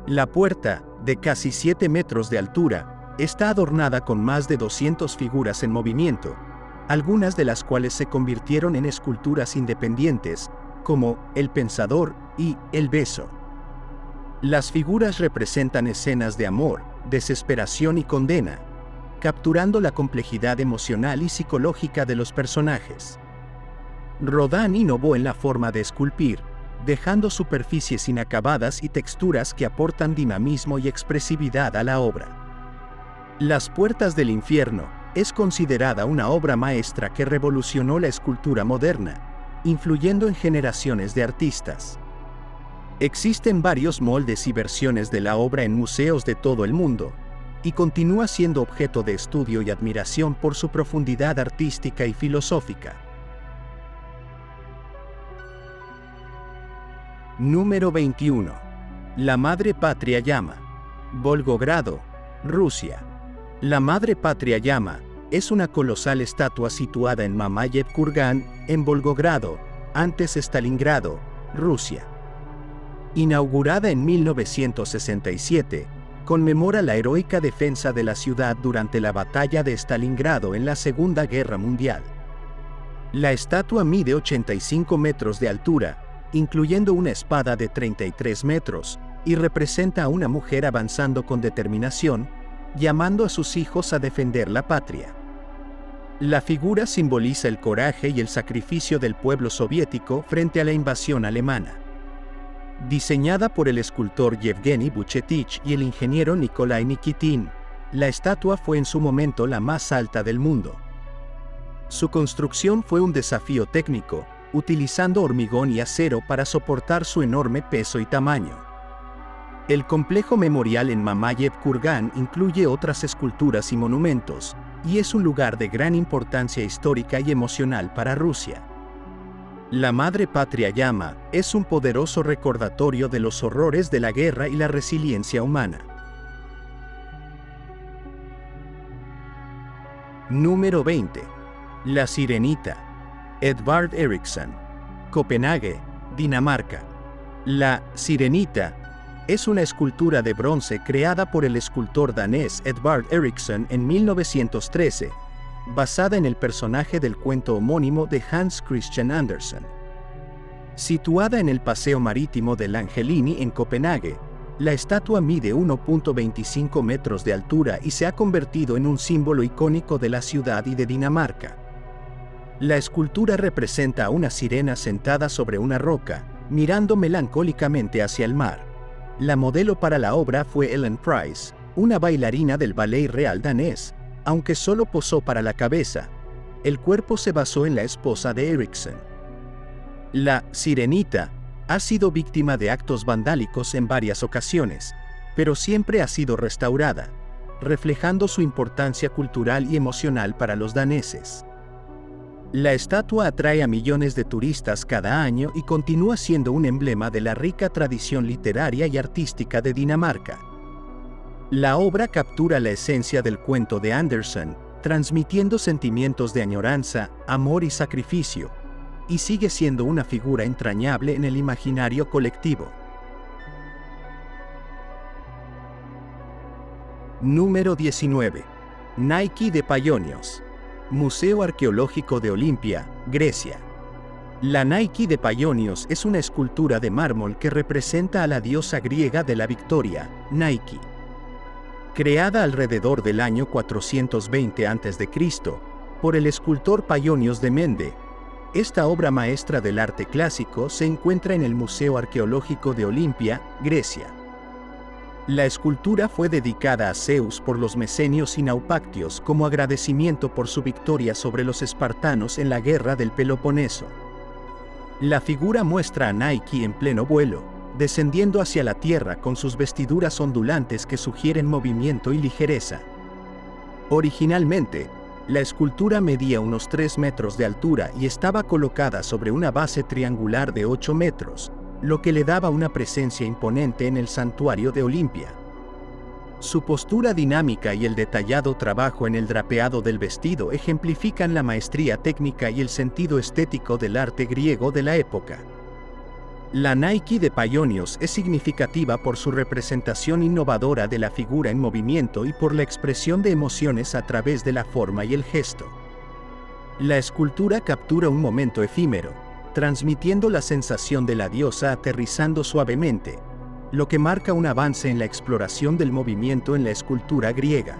La puerta, de casi 7 metros de altura, está adornada con más de 200 figuras en movimiento, algunas de las cuales se convirtieron en esculturas independientes, como El Pensador y El Beso. Las figuras representan escenas de amor, desesperación y condena, capturando la complejidad emocional y psicológica de los personajes. Rodin innovó en la forma de esculpir, dejando superficies inacabadas y texturas que aportan dinamismo y expresividad a la obra. Las puertas del infierno es considerada una obra maestra que revolucionó la escultura moderna, influyendo en generaciones de artistas. Existen varios moldes y versiones de la obra en museos de todo el mundo, y continúa siendo objeto de estudio y admiración por su profundidad artística y filosófica. Número 21. La Madre Patria llama. Volgogrado, Rusia. La Madre Patria llama es una colosal estatua situada en Mamayev Kurgan, en Volgogrado, antes Stalingrado, Rusia. Inaugurada en 1967, conmemora la heroica defensa de la ciudad durante la batalla de Stalingrado en la Segunda Guerra Mundial. La estatua mide 85 metros de altura, incluyendo una espada de 33 metros, y representa a una mujer avanzando con determinación, llamando a sus hijos a defender la patria. La figura simboliza el coraje y el sacrificio del pueblo soviético frente a la invasión alemana. Diseñada por el escultor Yevgeny Buchetich y el ingeniero Nikolai Nikitin, la estatua fue en su momento la más alta del mundo. Su construcción fue un desafío técnico, utilizando hormigón y acero para soportar su enorme peso y tamaño. El complejo memorial en Mamayev Kurgan incluye otras esculturas y monumentos, y es un lugar de gran importancia histórica y emocional para Rusia. La Madre Patria Llama es un poderoso recordatorio de los horrores de la guerra y la resiliencia humana. Número 20. La Sirenita. Edvard Eriksson. Copenhague, Dinamarca. La Sirenita es una escultura de bronce creada por el escultor danés Edvard Eriksson en 1913, basada en el personaje del cuento homónimo de Hans Christian Andersen. Situada en el Paseo Marítimo del Angelini en Copenhague, la estatua mide 1.25 metros de altura y se ha convertido en un símbolo icónico de la ciudad y de Dinamarca. La escultura representa a una sirena sentada sobre una roca, mirando melancólicamente hacia el mar. La modelo para la obra fue Ellen Price, una bailarina del ballet real danés, aunque solo posó para la cabeza. El cuerpo se basó en la esposa de Eriksson. La Sirenita ha sido víctima de actos vandálicos en varias ocasiones, pero siempre ha sido restaurada, reflejando su importancia cultural y emocional para los daneses. La estatua atrae a millones de turistas cada año y continúa siendo un emblema de la rica tradición literaria y artística de Dinamarca. La obra captura la esencia del cuento de Andersen, transmitiendo sentimientos de añoranza, amor y sacrificio, y sigue siendo una figura entrañable en el imaginario colectivo. Número 19. Nike de Paionios. Museo Arqueológico de Olimpia, Grecia. La Nike de Paionios es una escultura de mármol que representa a la diosa griega de la victoria, Nike. Creada alrededor del año 420 a.C. por el escultor Paionios de Mende, esta obra maestra del arte clásico se encuentra en el Museo Arqueológico de Olimpia, Grecia. La escultura fue dedicada a Zeus por los mesenios y naupactios como agradecimiento por su victoria sobre los espartanos en la guerra del Peloponeso. La figura muestra a Nike en pleno vuelo, descendiendo hacia la tierra con sus vestiduras ondulantes que sugieren movimiento y ligereza. Originalmente, la escultura medía unos 3 metros de altura y estaba colocada sobre una base triangular de 8 metros, lo que le daba una presencia imponente en el santuario de Olimpia. Su postura dinámica y el detallado trabajo en el drapeado del vestido ejemplifican la maestría técnica y el sentido estético del arte griego de la época. La Nike de Paionios es significativa por su representación innovadora de la figura en movimiento y por la expresión de emociones a través de la forma y el gesto. La escultura captura un momento efímero, transmitiendo la sensación de la diosa aterrizando suavemente, lo que marca un avance en la exploración del movimiento en la escultura griega.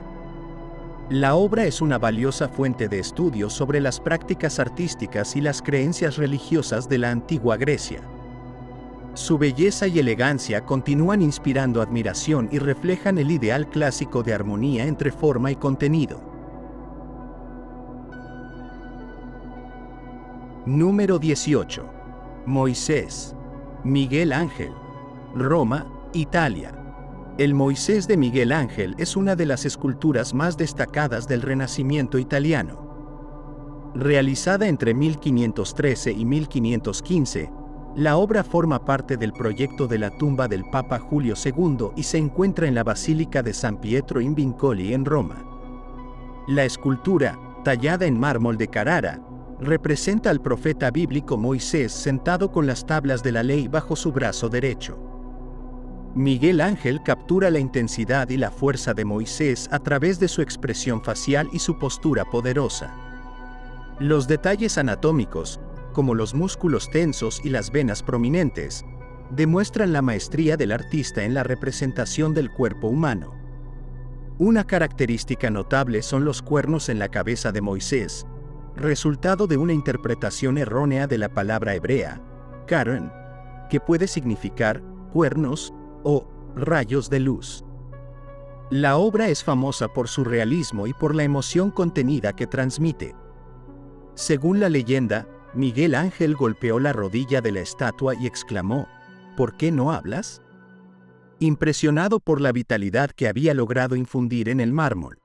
La obra es una valiosa fuente de estudio sobre las prácticas artísticas y las creencias religiosas de la antigua Grecia. Su belleza y elegancia continúan inspirando admiración y reflejan el ideal clásico de armonía entre forma y contenido. Número 18. Moisés. Miguel Ángel. Roma, Italia. El Moisés de Miguel Ángel es una de las esculturas más destacadas del Renacimiento italiano. Realizada entre 1513 y 1515, la obra forma parte del proyecto de la tumba del Papa Julio II y se encuentra en la Basílica de San Pietro in Vincoli en Roma. La escultura, tallada en mármol de Carrara, representa al profeta bíblico Moisés sentado con las tablas de la ley bajo su brazo derecho. Miguel Ángel captura la intensidad y la fuerza de Moisés a través de su expresión facial y su postura poderosa. Los detalles anatómicos, como los músculos tensos y las venas prominentes, demuestran la maestría del artista en la representación del cuerpo humano. Una característica notable son los cuernos en la cabeza de Moisés, resultado de una interpretación errónea de la palabra hebrea, karen, que puede significar cuernos o rayos de luz. La obra es famosa por su realismo y por la emoción contenida que transmite. Según la leyenda, Miguel Ángel golpeó la rodilla de la estatua y exclamó: ¿por qué no hablas? Impresionado por la vitalidad que había logrado infundir en el mármol.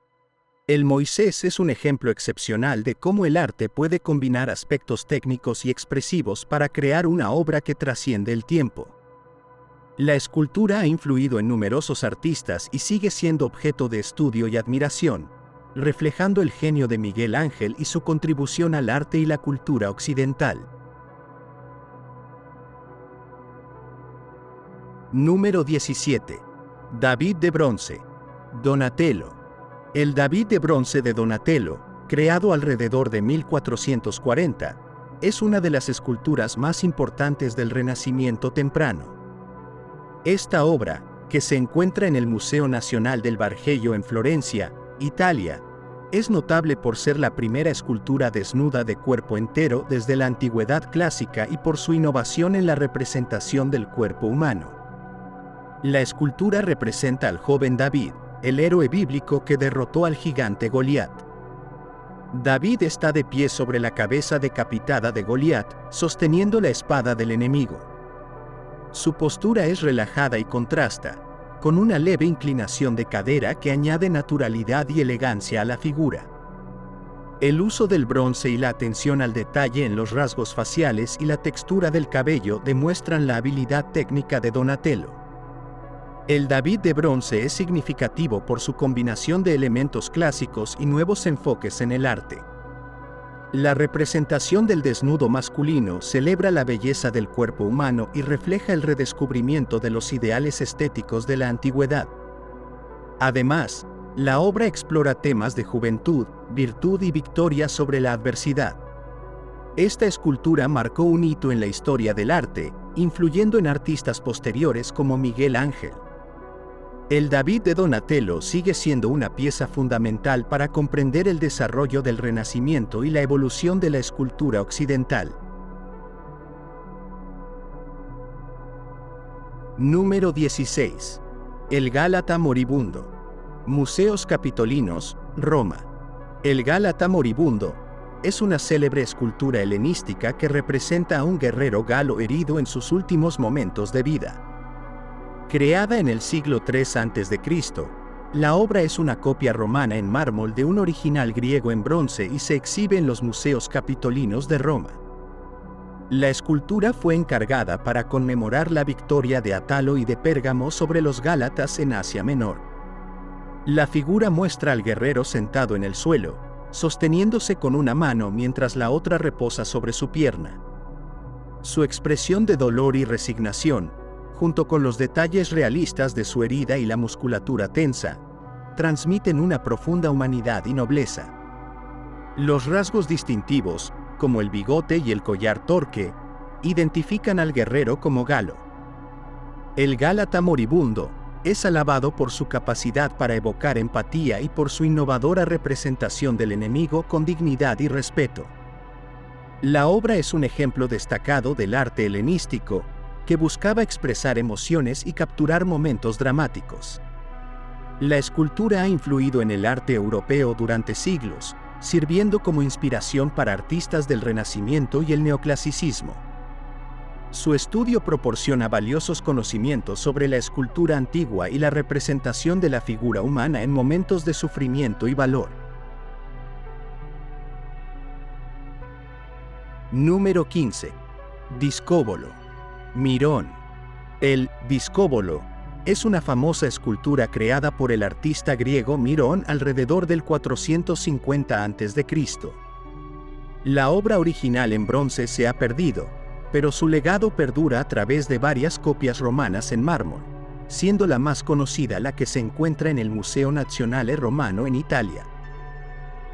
El Moisés es un ejemplo excepcional de cómo el arte puede combinar aspectos técnicos y expresivos para crear una obra que trasciende el tiempo. La escultura ha influido en numerosos artistas y sigue siendo objeto de estudio y admiración, reflejando el genio de Miguel Ángel y su contribución al arte y la cultura occidental. Número 17. David de bronce. Donatello. El David de bronce de Donatello, creado alrededor de 1440, es una de las esculturas más importantes del Renacimiento temprano. Esta obra, que se encuentra en el Museo Nacional del Bargello en Florencia, Italia, es notable por ser la primera escultura desnuda de cuerpo entero desde la antigüedad clásica y por su innovación en la representación del cuerpo humano. La escultura representa al joven David, el héroe bíblico que derrotó al gigante Goliat. David está de pie sobre la cabeza decapitada de Goliat, sosteniendo la espada del enemigo. Su postura es relajada y contrasta, con una leve inclinación de cadera que añade naturalidad y elegancia a la figura. El uso del bronce y la atención al detalle en los rasgos faciales y la textura del cabello demuestran la habilidad técnica de Donatello. El David de bronce es significativo por su combinación de elementos clásicos y nuevos enfoques en el arte. La representación del desnudo masculino celebra la belleza del cuerpo humano y refleja el redescubrimiento de los ideales estéticos de la antigüedad. Además, la obra explora temas de juventud, virtud y victoria sobre la adversidad. Esta escultura marcó un hito en la historia del arte, influyendo en artistas posteriores como Miguel Ángel. El David de Donatello sigue siendo una pieza fundamental para comprender el desarrollo del Renacimiento y la evolución de la escultura occidental. Número 16. El Gálata moribundo. Museos Capitolinos, Roma. El Gálata moribundo es una célebre escultura helenística que representa a un guerrero galo herido en sus últimos momentos de vida. Creada en el siglo III a.C., la obra es una copia romana en mármol de un original griego en bronce y se exhibe en los museos capitolinos de Roma. La escultura fue encargada para conmemorar la victoria de Atalo y de Pérgamo sobre los gálatas en Asia Menor. La figura muestra al guerrero sentado en el suelo, sosteniéndose con una mano mientras la otra reposa sobre su pierna. Su expresión de dolor y resignación, junto con los detalles realistas de su herida y la musculatura tensa, transmiten una profunda humanidad y nobleza. Los rasgos distintivos, como el bigote y el collar torque, identifican al guerrero como galo. El Gálata moribundo es alabado por su capacidad para evocar empatía y por su innovadora representación del enemigo con dignidad y respeto. La obra es un ejemplo destacado del arte helenístico, que buscaba expresar emociones y capturar momentos dramáticos. La escultura ha influido en el arte europeo durante siglos, sirviendo como inspiración para artistas del Renacimiento y el Neoclasicismo. Su estudio proporciona valiosos conocimientos sobre la escultura antigua y la representación de la figura humana en momentos de sufrimiento y valor. Número 15. Discóbolo. Mirón. El discóbolo es una famosa escultura creada por el artista griego Mirón alrededor del 450 a.C. La obra original en bronce se ha perdido, pero su legado perdura a través de varias copias romanas en mármol, siendo la más conocida la que se encuentra en el Museo Nazionale Romano en Italia.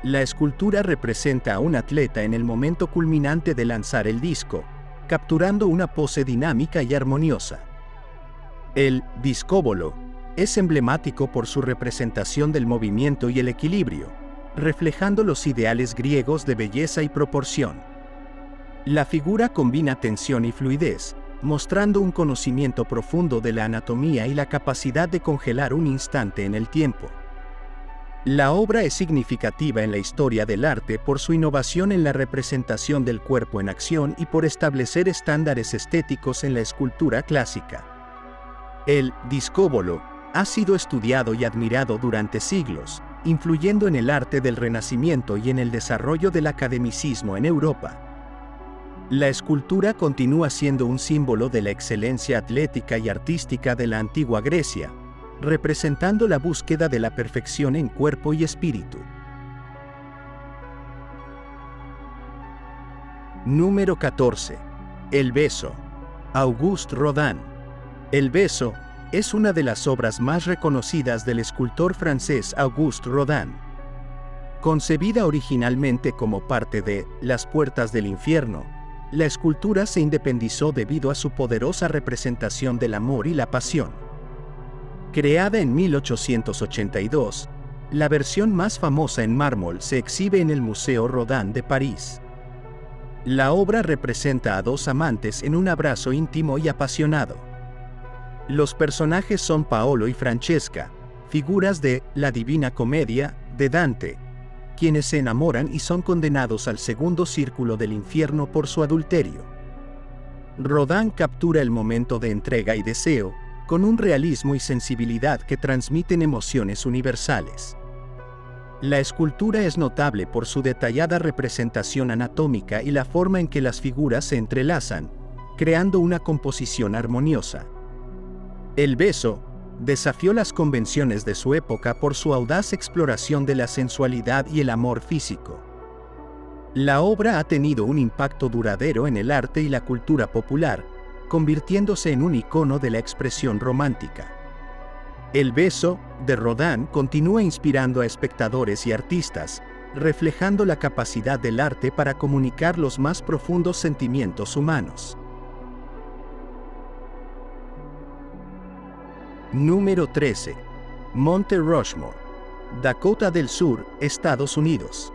La escultura representa a un atleta en el momento culminante de lanzar el disco, capturando una pose dinámica y armoniosa. El discóbolo es emblemático por su representación del movimiento y el equilibrio, reflejando los ideales griegos de belleza y proporción. La figura combina tensión y fluidez, mostrando un conocimiento profundo de la anatomía y la capacidad de congelar un instante en el tiempo. La obra es significativa en la historia del arte por su innovación en la representación del cuerpo en acción y por establecer estándares estéticos en la escultura clásica. El discóbolo ha sido estudiado y admirado durante siglos, influyendo en el arte del Renacimiento y en el desarrollo del academicismo en Europa. La escultura continúa siendo un símbolo de la excelencia atlética y artística de la antigua Grecia, representando la búsqueda de la perfección en cuerpo y espíritu. Número 14. El beso. Auguste Rodin. El beso es una de las obras más reconocidas del escultor francés Auguste Rodin. Concebida originalmente como parte de Las puertas del infierno, la escultura se independizó debido a su poderosa representación del amor y la pasión. Creada en 1882, la versión más famosa en mármol se exhibe en el Museo Rodin de París. La obra representa a dos amantes en un abrazo íntimo y apasionado. Los personajes son Paolo y Francesca, figuras de La Divina Comedia de Dante, quienes se enamoran y son condenados al segundo círculo del infierno por su adulterio. Rodin captura el momento de entrega y deseo, con un realismo y sensibilidad que transmiten emociones universales. La escultura es notable por su detallada representación anatómica y la forma en que las figuras se entrelazan, creando una composición armoniosa. El beso desafió las convenciones de su época por su audaz exploración de la sensualidad y el amor físico. La obra ha tenido un impacto duradero en el arte y la cultura popular, convirtiéndose en un icono de la expresión romántica. El beso, de Rodin, continúa inspirando a espectadores y artistas, reflejando la capacidad del arte para comunicar los más profundos sentimientos humanos. Número 13. Monte Rushmore, Dakota del Sur, Estados Unidos.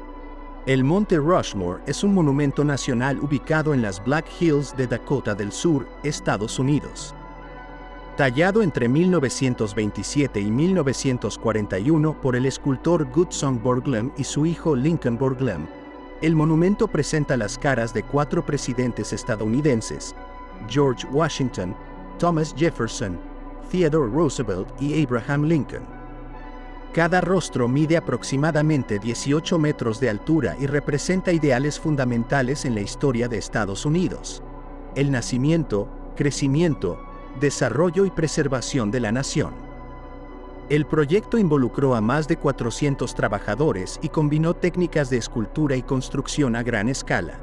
El Monte Rushmore es un monumento nacional ubicado en las Black Hills de Dakota del Sur, Estados Unidos. Tallado entre 1927 y 1941 por el escultor Gutzon Borglum y su hijo Lincoln Borglum, el monumento presenta las caras de 4 presidentes estadounidenses: George Washington, Thomas Jefferson, Theodore Roosevelt y Abraham Lincoln. Cada rostro mide aproximadamente 18 metros de altura y representa ideales fundamentales en la historia de Estados Unidos: el nacimiento, crecimiento, desarrollo y preservación de la nación. El proyecto involucró a más de 400 trabajadores y combinó técnicas de escultura y construcción a gran escala.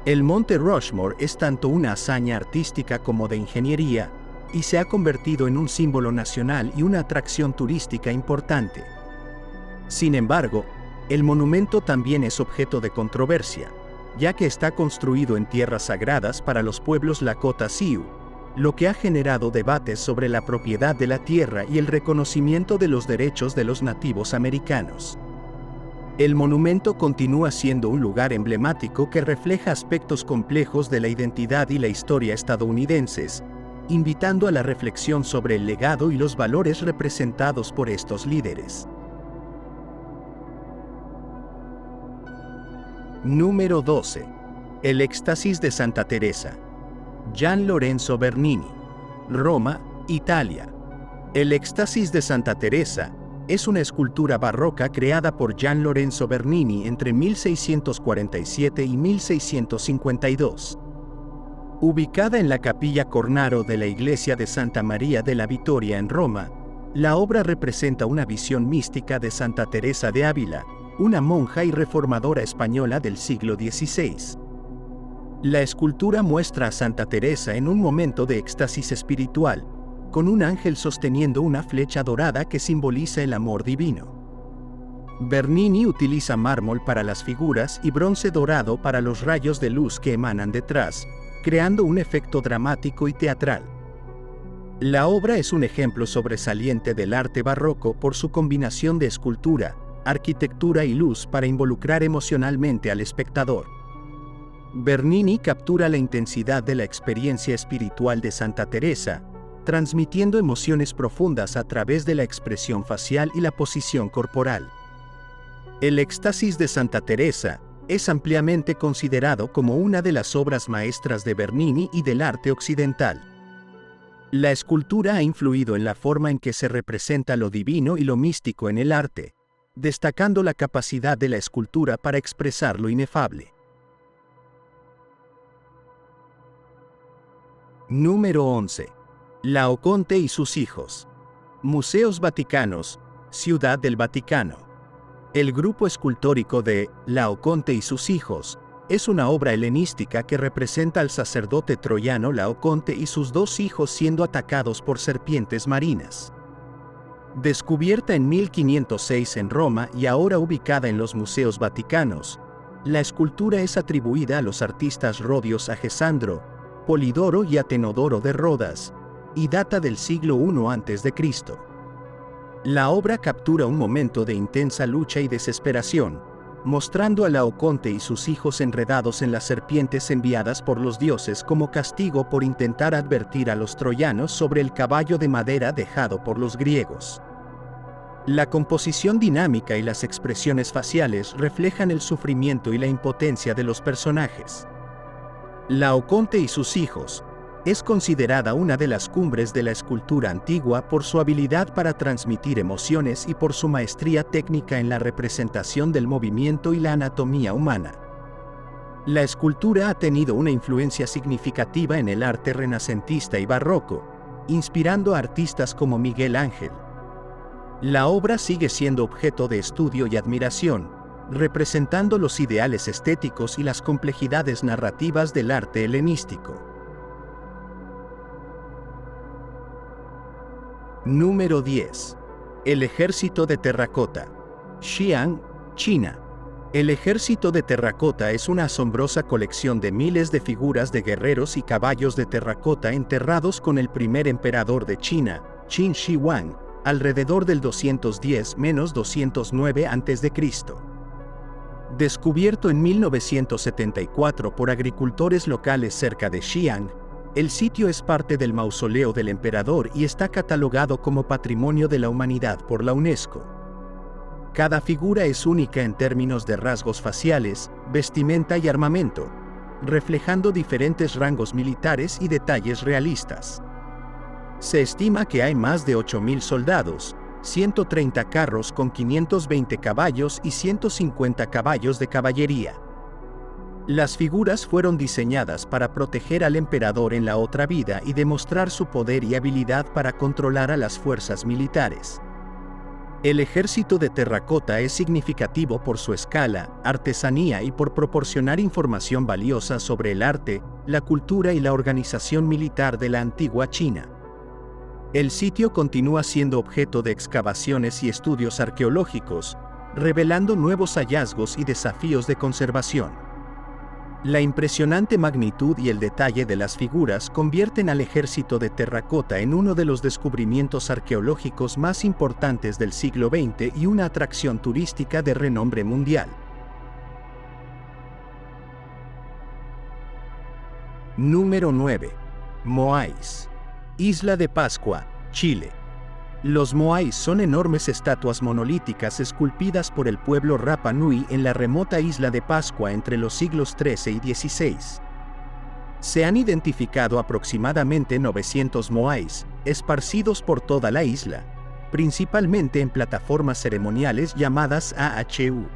El Monte Rushmore es tanto una hazaña artística como de ingeniería, y se ha convertido en un símbolo nacional y una atracción turística importante. Sin embargo, el monumento también es objeto de controversia, ya que está construido en tierras sagradas para los pueblos Lakota Sioux, lo que ha generado debates sobre la propiedad de la tierra y el reconocimiento de los derechos de los nativos americanos. El monumento continúa siendo un lugar emblemático que refleja aspectos complejos de la identidad y la historia estadounidenses, invitando a la reflexión sobre el legado y los valores representados por estos líderes. Número 12. El éxtasis de Santa Teresa. Gian Lorenzo Bernini. Roma, Italia. El éxtasis de Santa Teresa es una escultura barroca creada por Gian Lorenzo Bernini entre 1647 y 1652. Ubicada en la Capilla Cornaro de la iglesia de Santa María de la Vittoria en Roma, la obra representa una visión mística de Santa Teresa de Ávila, una monja y reformadora española del siglo XVI. La escultura muestra a Santa Teresa en un momento de éxtasis espiritual, con un ángel sosteniendo una flecha dorada que simboliza el amor divino. Bernini utiliza mármol para las figuras y bronce dorado para los rayos de luz que emanan detrás, creando un efecto dramático y teatral. La obra es un ejemplo sobresaliente del arte barroco por su combinación de escultura, arquitectura y luz para involucrar emocionalmente al espectador. Bernini captura la intensidad de la experiencia espiritual de Santa Teresa, transmitiendo emociones profundas a través de la expresión facial y la posición corporal. El Éxtasis de Santa Teresa es ampliamente considerado como una de las obras maestras de Bernini y del arte occidental. La escultura ha influido en la forma en que se representa lo divino y lo místico en el arte, destacando la capacidad de la escultura para expresar lo inefable. Número 11. Laoconte y sus hijos. Museos Vaticanos, Ciudad del Vaticano. El grupo escultórico de Laoconte y sus hijos es una obra helenística que representa al sacerdote troyano Laoconte y sus dos hijos siendo atacados por serpientes marinas. Descubierta en 1506 en Roma y ahora ubicada en los Museos Vaticanos, la escultura es atribuida a los artistas Rodios Agesandro, Polidoro y Atenodoro de Rodas, y data del siglo I a.C. La obra captura un momento de intensa lucha y desesperación, mostrando a Laoconte y sus hijos enredados en las serpientes enviadas por los dioses como castigo por intentar advertir a los troyanos sobre el caballo de madera dejado por los griegos. La composición dinámica y las expresiones faciales reflejan el sufrimiento y la impotencia de los personajes. Laoconte y sus hijos es considerada una de las cumbres de la escultura antigua por su habilidad para transmitir emociones y por su maestría técnica en la representación del movimiento y la anatomía humana. La escultura ha tenido una influencia significativa en el arte renacentista y barroco, inspirando a artistas como Miguel Ángel. La obra sigue siendo objeto de estudio y admiración, representando los ideales estéticos y las complejidades narrativas del arte helenístico. Número 10. El Ejército de Terracota. Xi'an, China. El Ejército de Terracota es una asombrosa colección de miles de figuras de guerreros y caballos de terracota enterrados con el primer emperador de China, Qin Shi Huang, alrededor del 210-209 a.C. Descubierto en 1974 por agricultores locales cerca de Xi'an, el sitio es parte del mausoleo del emperador y está catalogado como Patrimonio de la Humanidad por la UNESCO. Cada figura es única en términos de rasgos faciales, vestimenta y armamento, reflejando diferentes rangos militares y detalles realistas. Se estima que hay más de 8.000 soldados, 130 carros con 520 caballos y 150 caballos de caballería. Las figuras fueron diseñadas para proteger al emperador en la otra vida y demostrar su poder y habilidad para controlar a las fuerzas militares. El ejército de terracota es significativo por su escala, artesanía y por proporcionar información valiosa sobre el arte, la cultura y la organización militar de la antigua China. El sitio continúa siendo objeto de excavaciones y estudios arqueológicos, revelando nuevos hallazgos y desafíos de conservación. La impresionante magnitud y el detalle de las figuras convierten al ejército de terracota en uno de los descubrimientos arqueológicos más importantes del siglo XX y una atracción turística de renombre mundial. Número 9. Moais. Isla de Pascua, Chile. Los moais son enormes estatuas monolíticas esculpidas por el pueblo Rapa Nui en la remota isla de Pascua entre los siglos XIII y XVI. Se han identificado aproximadamente 900 moais, esparcidos por toda la isla, principalmente en plataformas ceremoniales llamadas AHU.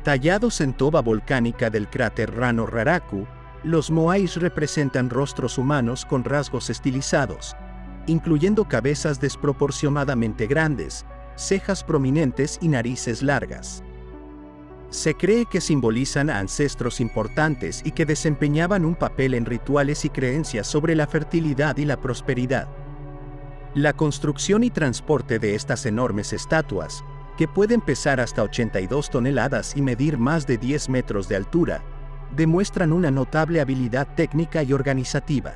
Tallados en toba volcánica del cráter Rano Raraku, los moais representan rostros humanos con rasgos estilizados, incluyendo cabezas desproporcionadamente grandes, cejas prominentes y narices largas. Se cree que simbolizan a ancestros importantes y que desempeñaban un papel en rituales y creencias sobre la fertilidad y la prosperidad. La construcción y transporte de estas enormes estatuas, que pueden pesar hasta 82 toneladas y medir más de 10 metros de altura, demuestran una notable habilidad técnica y organizativa.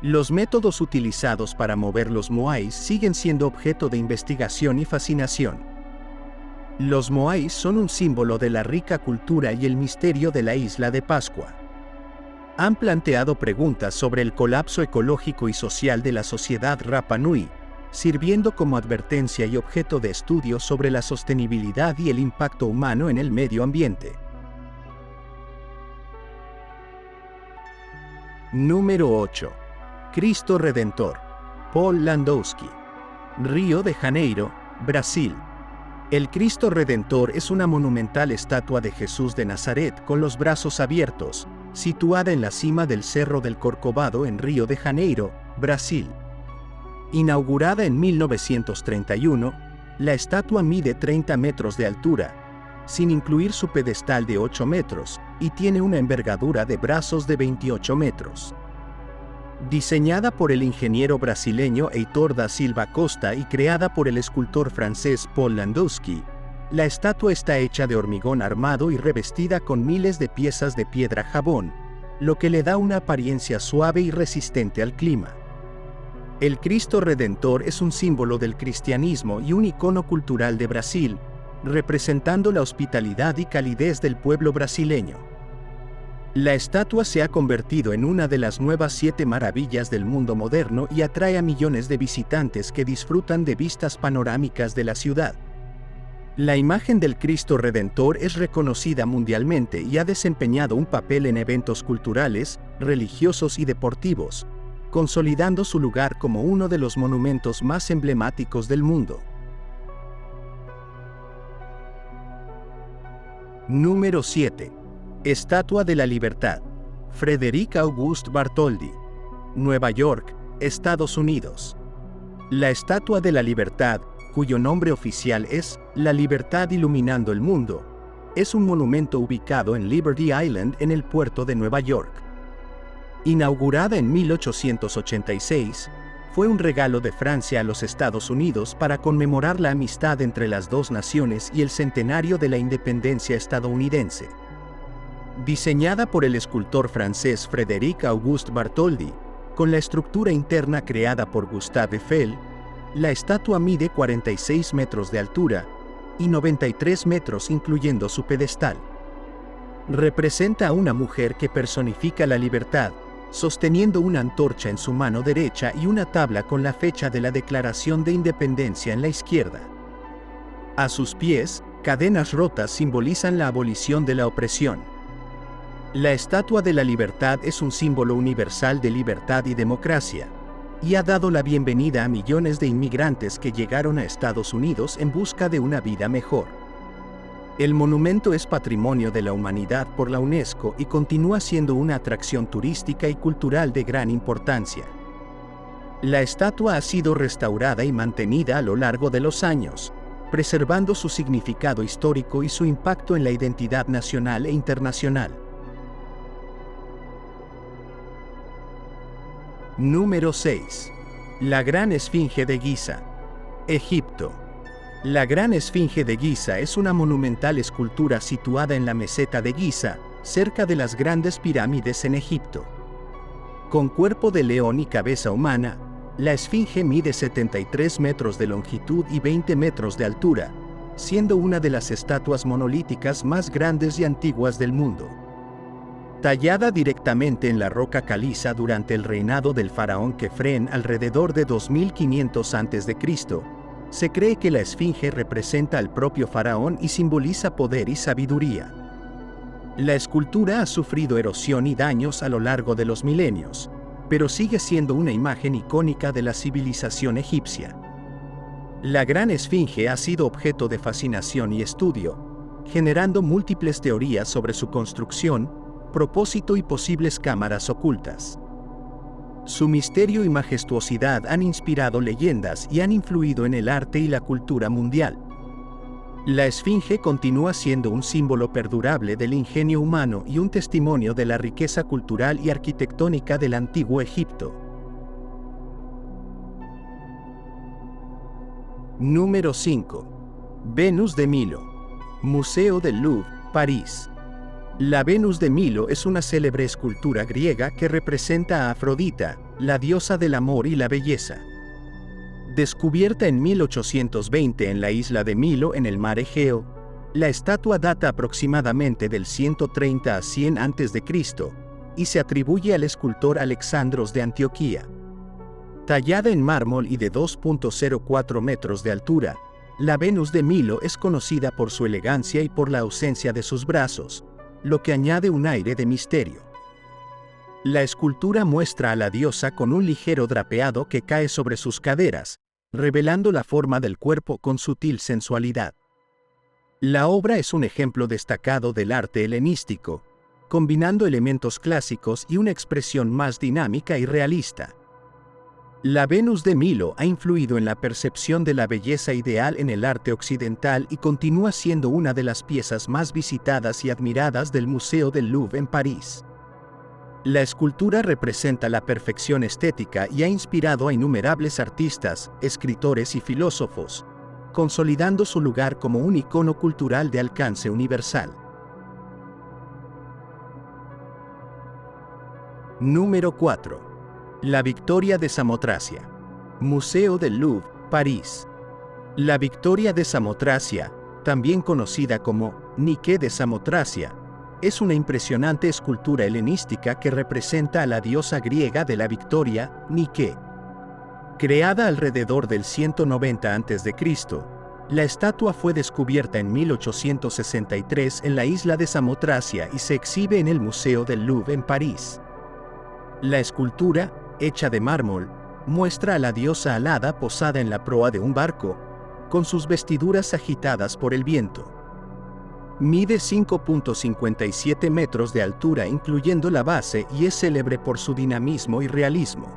Los métodos utilizados para mover los moais siguen siendo objeto de investigación y fascinación. Los moais son un símbolo de la rica cultura y el misterio de la isla de Pascua. Han planteado preguntas sobre el colapso ecológico y social de la sociedad Rapa Nui, sirviendo como advertencia y objeto de estudio sobre la sostenibilidad y el impacto humano en el medio ambiente. Número 8. Cristo Redentor. Paul Landowski. Río de Janeiro, Brasil. El Cristo Redentor es una monumental estatua de Jesús de Nazaret con los brazos abiertos, situada en la cima del Cerro del Corcovado en Río de Janeiro, Brasil. Inaugurada en 1931, la estatua mide 30 metros de altura, sin incluir su pedestal de 8 metros, y tiene una envergadura de brazos de 28 metros. Diseñada por el ingeniero brasileño Heitor da Silva Costa y creada por el escultor francés Paul Landowski, la estatua está hecha de hormigón armado y revestida con miles de piezas de piedra jabón, lo que le da una apariencia suave y resistente al clima. El Cristo Redentor es un símbolo del cristianismo y un icono cultural de Brasil, representando la hospitalidad y calidez del pueblo brasileño. La estatua se ha convertido en una de las nuevas 7 maravillas del mundo moderno y atrae a millones de visitantes que disfrutan de vistas panorámicas de la ciudad. La imagen del Cristo Redentor es reconocida mundialmente y ha desempeñado un papel en eventos culturales, religiosos y deportivos, consolidando su lugar como uno de los monumentos más emblemáticos del mundo. Número 7. Estatua de la Libertad. Frederic Auguste Bartholdi. Nueva York, Estados Unidos. La Estatua de la Libertad, cuyo nombre oficial es La Libertad Iluminando el Mundo, es un monumento ubicado en Liberty Island en el puerto de Nueva York. Inaugurada en 1886, fue un regalo de Francia a los Estados Unidos para conmemorar la amistad entre las dos naciones y el centenario de la independencia estadounidense. Diseñada por el escultor francés Frédéric Auguste Bartholdi, con la estructura interna creada por Gustave Eiffel, la estatua mide 46 metros de altura y 93 metros incluyendo su pedestal. Representa a una mujer que personifica la libertad, sosteniendo una antorcha en su mano derecha y una tabla con la fecha de la Declaración de Independencia en la izquierda. A sus pies, cadenas rotas simbolizan la abolición de la opresión. La Estatua de la Libertad es un símbolo universal de libertad y democracia, y ha dado la bienvenida a millones de inmigrantes que llegaron a Estados Unidos en busca de una vida mejor. El monumento es Patrimonio de la Humanidad por la UNESCO y continúa siendo una atracción turística y cultural de gran importancia. La estatua ha sido restaurada y mantenida a lo largo de los años, preservando su significado histórico y su impacto en la identidad nacional e internacional. Número 6. La Gran Esfinge de Giza. Egipto. La Gran Esfinge de Giza es una monumental escultura situada en la meseta de Giza, cerca de las grandes pirámides en Egipto. Con cuerpo de león y cabeza humana, la esfinge mide 73 metros de longitud y 20 metros de altura, siendo una de las estatuas monolíticas más grandes y antiguas del mundo. Tallada directamente en la roca caliza durante el reinado del faraón Kefren alrededor de 2500 a.C., se cree que la esfinge representa al propio faraón y simboliza poder y sabiduría. La escultura ha sufrido erosión y daños a lo largo de los milenios, pero sigue siendo una imagen icónica de la civilización egipcia. La Gran Esfinge ha sido objeto de fascinación y estudio, generando múltiples teorías sobre su construcción, propósito y posibles cámaras ocultas. Su misterio y majestuosidad han inspirado leyendas y han influido en el arte y la cultura mundial. La esfinge continúa siendo un símbolo perdurable del ingenio humano y un testimonio de la riqueza cultural y arquitectónica del antiguo Egipto. Número 5. Venus de Milo. Museo del Louvre, París. La Venus de Milo es una célebre escultura griega que representa a Afrodita, la diosa del amor y la belleza. Descubierta en 1820 en la isla de Milo en el mar Egeo, la estatua data aproximadamente del 130 a 100 a.C., y se atribuye al escultor Alexandros de Antioquía. Tallada en mármol y de 2.04 metros de altura, la Venus de Milo es conocida por su elegancia y por la ausencia de sus brazos, lo que añade un aire de misterio. La escultura muestra a la diosa con un ligero drapeado que cae sobre sus caderas, revelando la forma del cuerpo con sutil sensualidad. La obra es un ejemplo destacado del arte helenístico, combinando elementos clásicos y una expresión más dinámica y realista. La Venus de Milo ha influido en la percepción de la belleza ideal en el arte occidental y continúa siendo una de las piezas más visitadas y admiradas del Museo del Louvre en París. La escultura representa la perfección estética y ha inspirado a innumerables artistas, escritores y filósofos, consolidando su lugar como un icono cultural de alcance universal. Número 4. La Victoria de Samotracia. Museo del Louvre, París. La Victoria de Samotracia, también conocida como Nike de Samotracia, es una impresionante escultura helenística que representa a la diosa griega de la victoria, Nike. Creada alrededor del 190 a.C., la estatua fue descubierta en 1863 en la isla de Samotracia y se exhibe en el Museo del Louvre en París. La escultura, hecha de mármol, muestra a la diosa alada posada en la proa de un barco, con sus vestiduras agitadas por el viento. Mide 5.57 metros de altura incluyendo la base y es célebre por su dinamismo y realismo.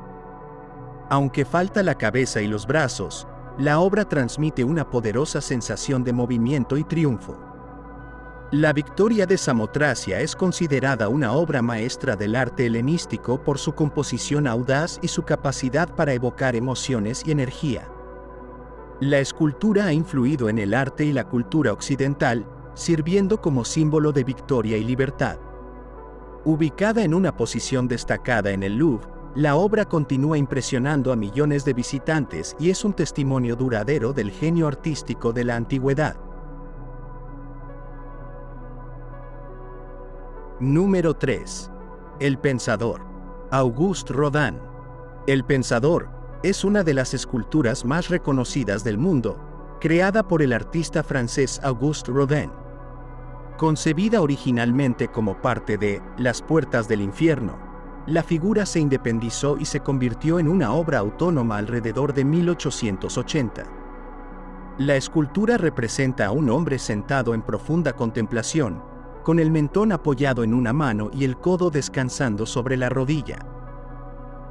Aunque falta la cabeza y los brazos, la obra transmite una poderosa sensación de movimiento y triunfo. La Victoria de Samotracia es considerada una obra maestra del arte helenístico por su composición audaz y su capacidad para evocar emociones y energía. La escultura ha influido en el arte y la cultura occidental, sirviendo como símbolo de victoria y libertad. Ubicada en una posición destacada en el Louvre, la obra continúa impresionando a millones de visitantes y es un testimonio duradero del genio artístico de la antigüedad. Número 3. El Pensador. Auguste Rodin. El Pensador es una de las esculturas más reconocidas del mundo, creada por el artista francés Auguste Rodin. Concebida originalmente como parte de Las Puertas del Infierno, la figura se independizó y se convirtió en una obra autónoma alrededor de 1880. La escultura representa a un hombre sentado en profunda contemplación, con el mentón apoyado en una mano y el codo descansando sobre la rodilla.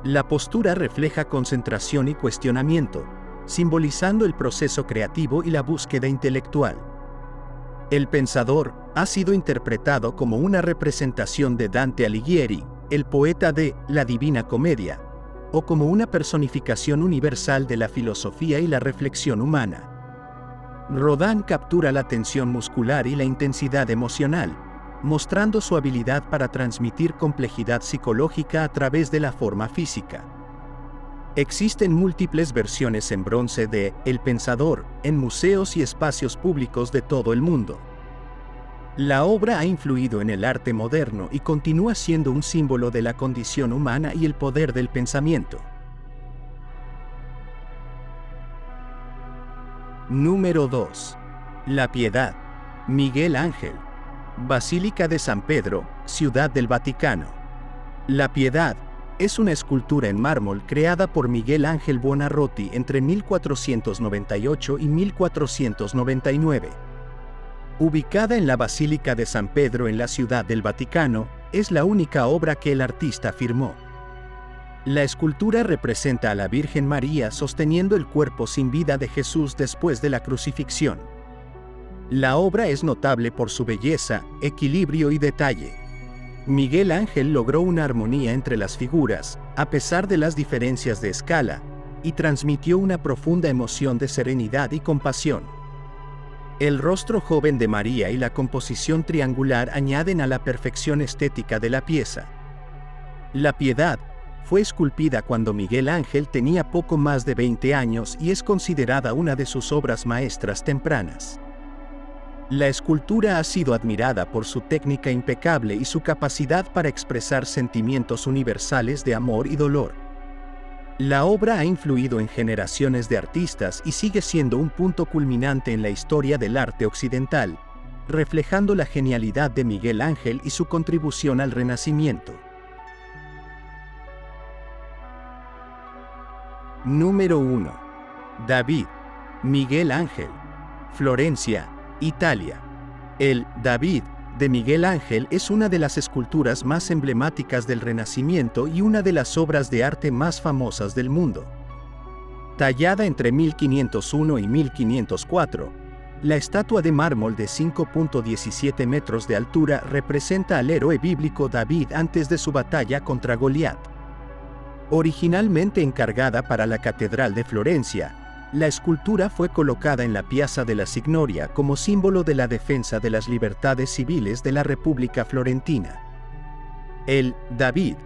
La postura refleja concentración y cuestionamiento, simbolizando el proceso creativo y la búsqueda intelectual. El Pensador ha sido interpretado como una representación de Dante Alighieri, el poeta de La Divina Comedia, o como una personificación universal de la filosofía y la reflexión humana. Rodin captura la tensión muscular y la intensidad emocional, mostrando su habilidad para transmitir complejidad psicológica a través de la forma física. Existen múltiples versiones en bronce de El Pensador en museos y espacios públicos de todo el mundo. La obra ha influido en el arte moderno y continúa siendo un símbolo de la condición humana y el poder del pensamiento. Número 2. La Piedad. Miguel Ángel. Basílica de San Pedro, Ciudad del Vaticano. La Piedad es una escultura en mármol creada por Miguel Ángel Buonarroti entre 1498 y 1499. Ubicada en la Basílica de San Pedro en la Ciudad del Vaticano, es la única obra que el artista firmó. La escultura representa a la Virgen María sosteniendo el cuerpo sin vida de Jesús después de la crucifixión. La obra es notable por su belleza, equilibrio y detalle. Miguel Ángel logró una armonía entre las figuras, a pesar de las diferencias de escala, y transmitió una profunda emoción de serenidad y compasión. El rostro joven de María y la composición triangular añaden a la perfección estética de la pieza. La Piedad fue esculpida cuando Miguel Ángel tenía poco más de 20 años y es considerada una de sus obras maestras tempranas. La escultura ha sido admirada por su técnica impecable y su capacidad para expresar sentimientos universales de amor y dolor. La obra ha influido en generaciones de artistas y sigue siendo un punto culminante en la historia del arte occidental, reflejando la genialidad de Miguel Ángel y su contribución al Renacimiento. Número 1. David, Miguel Ángel, Florencia, Italia. El David de Miguel Ángel es una de las esculturas más emblemáticas del Renacimiento y una de las obras de arte más famosas del mundo. Tallada entre 1501 y 1504, la estatua de mármol de 5.17 metros de altura representa al héroe bíblico David antes de su batalla contra Goliat. Originalmente encargada para la Catedral de Florencia, la escultura fue colocada en la Piazza della Signoria como símbolo de la defensa de las libertades civiles de la República Florentina. El David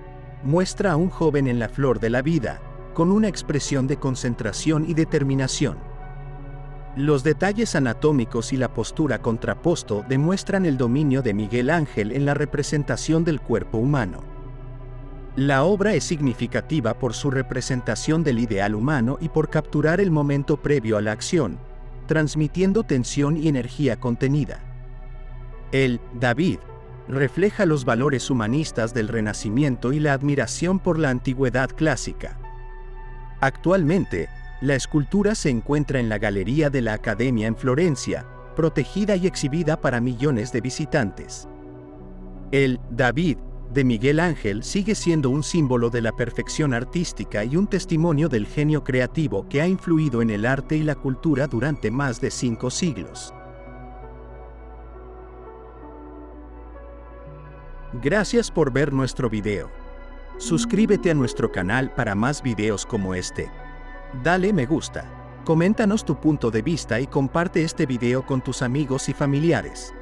muestra a un joven en la flor de la vida, con una expresión de concentración y determinación. Los detalles anatómicos y la postura contrapposto demuestran el dominio de Miguel Ángel en la representación del cuerpo humano. La obra es significativa por su representación del ideal humano y por capturar el momento previo a la acción, transmitiendo tensión y energía contenida. El David refleja los valores humanistas del Renacimiento y la admiración por la antigüedad clásica. Actualmente, la escultura se encuentra en la Galería de la Academia en Florencia, protegida y exhibida para millones de visitantes. El David de Miguel Ángel sigue siendo un símbolo de la perfección artística y un testimonio del genio creativo que ha influido en el arte y la cultura durante más de 5 siglos. Gracias por ver nuestro video. Suscríbete a nuestro canal para más videos como este. Dale me gusta, coméntanos tu punto de vista y comparte este video con tus amigos y familiares.